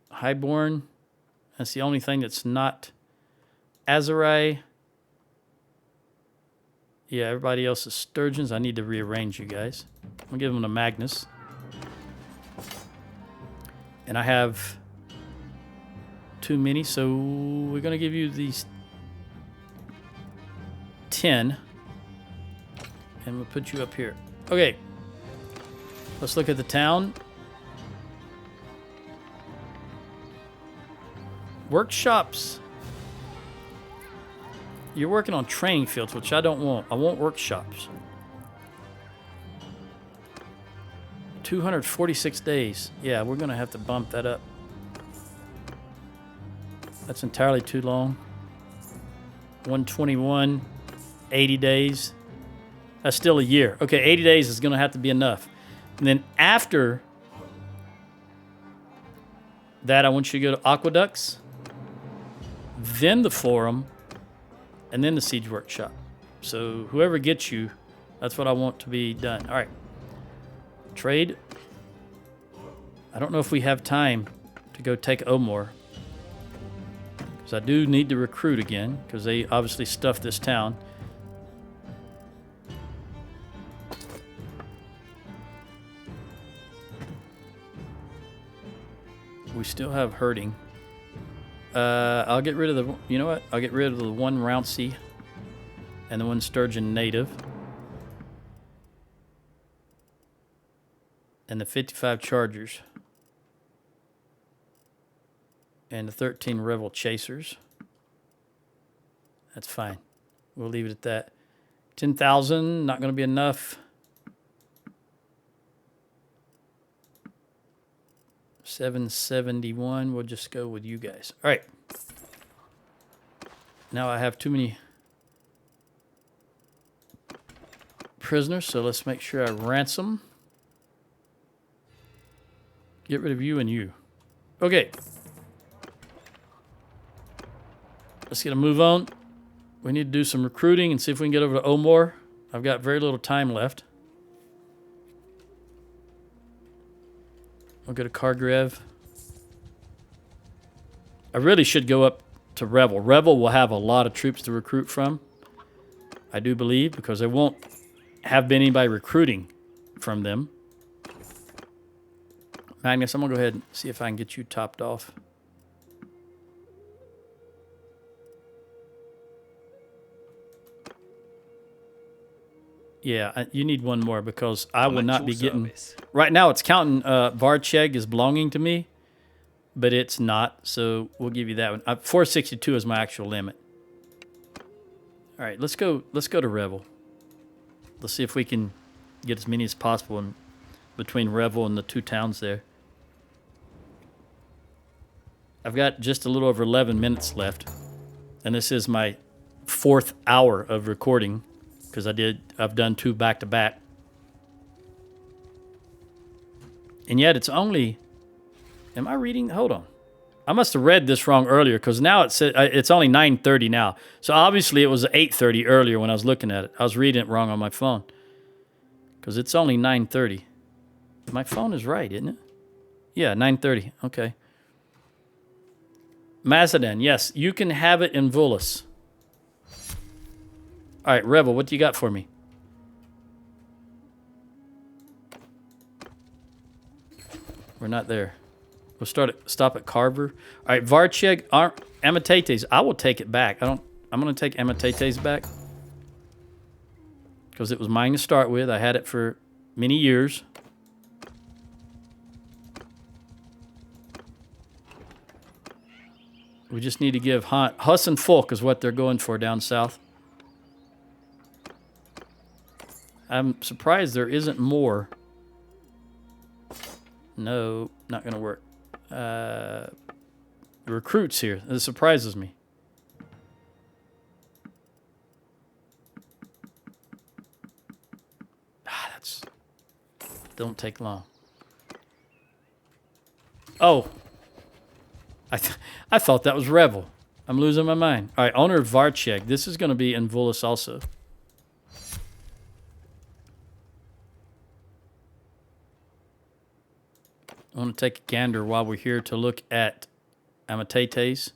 Highborn. That's the only thing that's not Azarai. Yeah, everybody else is Sturgeons. I need to rearrange you guys. I'll give them a Magnus. And I have too many, so we're going to give you these 10. And we'll put you up here. Okay. Let's look at the town. Workshops. You're working on training fields, which I don't want. I want workshops. 246 days. Yeah, we're going to have to bump that up. That's entirely too long. 121, 80 days. That's still a year. Okay, 80 days is going to have to be enough. And then after that, I want you to go to Aqueducts, then the Forum, and then the Siege Workshop. So whoever gets you, that's what I want to be done. All right. Trade. I don't know if we have time to go take Omor, because I do need to recruit again, because they obviously stuffed this town. We still have herding. I'll get rid of the, you know what? I'll get rid of the 1 Rouncy and the 1 Sturgeon native. And the 55 Chargers. And the 13 Revel Chasers. That's fine. We'll leave it at that. 10,000, not going to be enough. 771, we'll just go with you guys. All right. Now I have too many prisoners, so let's make sure I ransom. Get rid of you and you. Okay. Let's get a move on. We need to do some recruiting and see if we can get over to Omor. I've got very little time left. We'll go to Kargrev. I really should go up to Revel. Revel will have a lot of troops to recruit from, I do believe, because there won't have been anybody recruiting from them. Magnus, I'm going to go ahead and see if I can get you topped off. Yeah, you need one more because I will not be getting... Right now it's counting Varcheg is belonging to me, but it's not, so we'll give you that one. 462 is my actual limit. All right, let's go to Revel. Let's see if we can get as many as possible in between Revel and the two towns there. I've got just a little over 11 minutes left, and this is my 4th hour of recording because I've done 2 back to back. And yet it's only, am I reading? Hold on. I must have read this wrong earlier because now it's only 9:30 now. So obviously it was 8:30 earlier when I was looking at it. I was reading it wrong on my phone because it's only 9:30. My phone is right, isn't it? Yeah, 9:30. Okay. Mazdan, yes, you can have it in Vulus. All right, Rebel, what do you got for me? We're not there. We'll stop at Carver. All right, Varcheg, Amitates. I will take it back. I'm going to take Amitates back because it was mine to start with. I had it for many years. We just need to give Huss and Folk is what they're going for down south. I'm surprised there isn't more. No, not going to work. Recruits here. This surprises me. Don't take long. Oh. I thought that was Revel. I'm losing my mind. All right, owner of Varcheg. This is going to be in Vulus also. I want to take a gander while we're here to look at Amitates.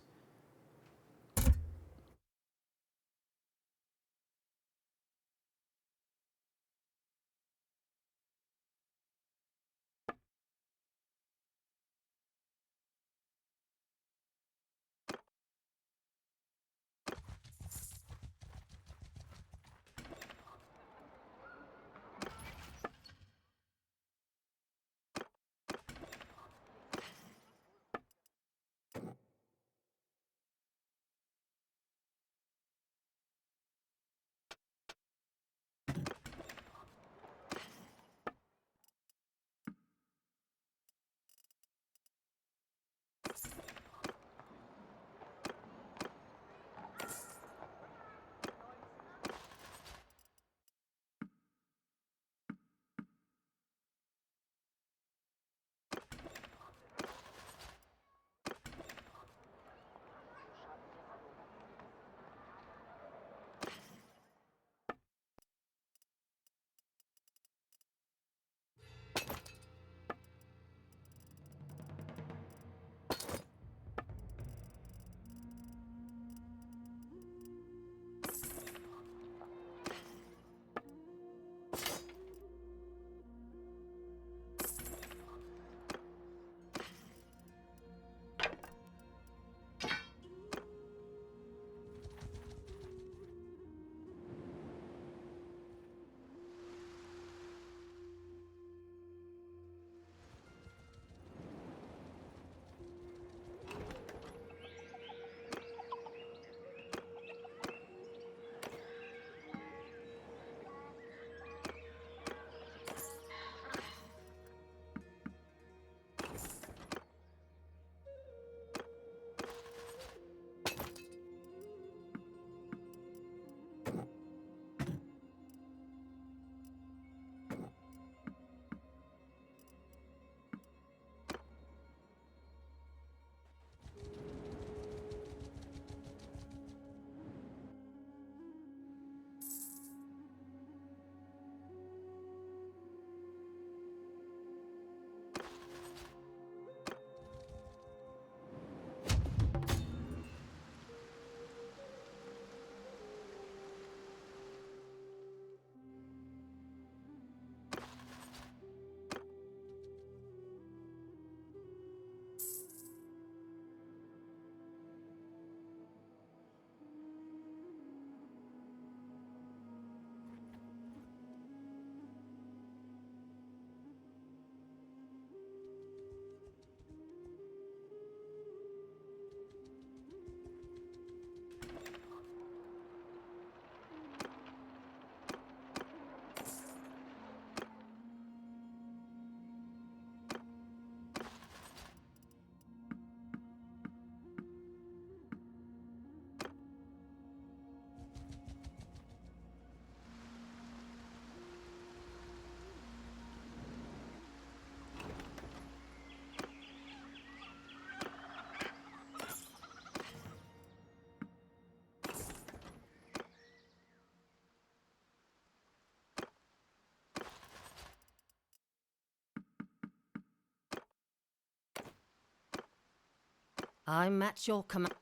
I'm at your command.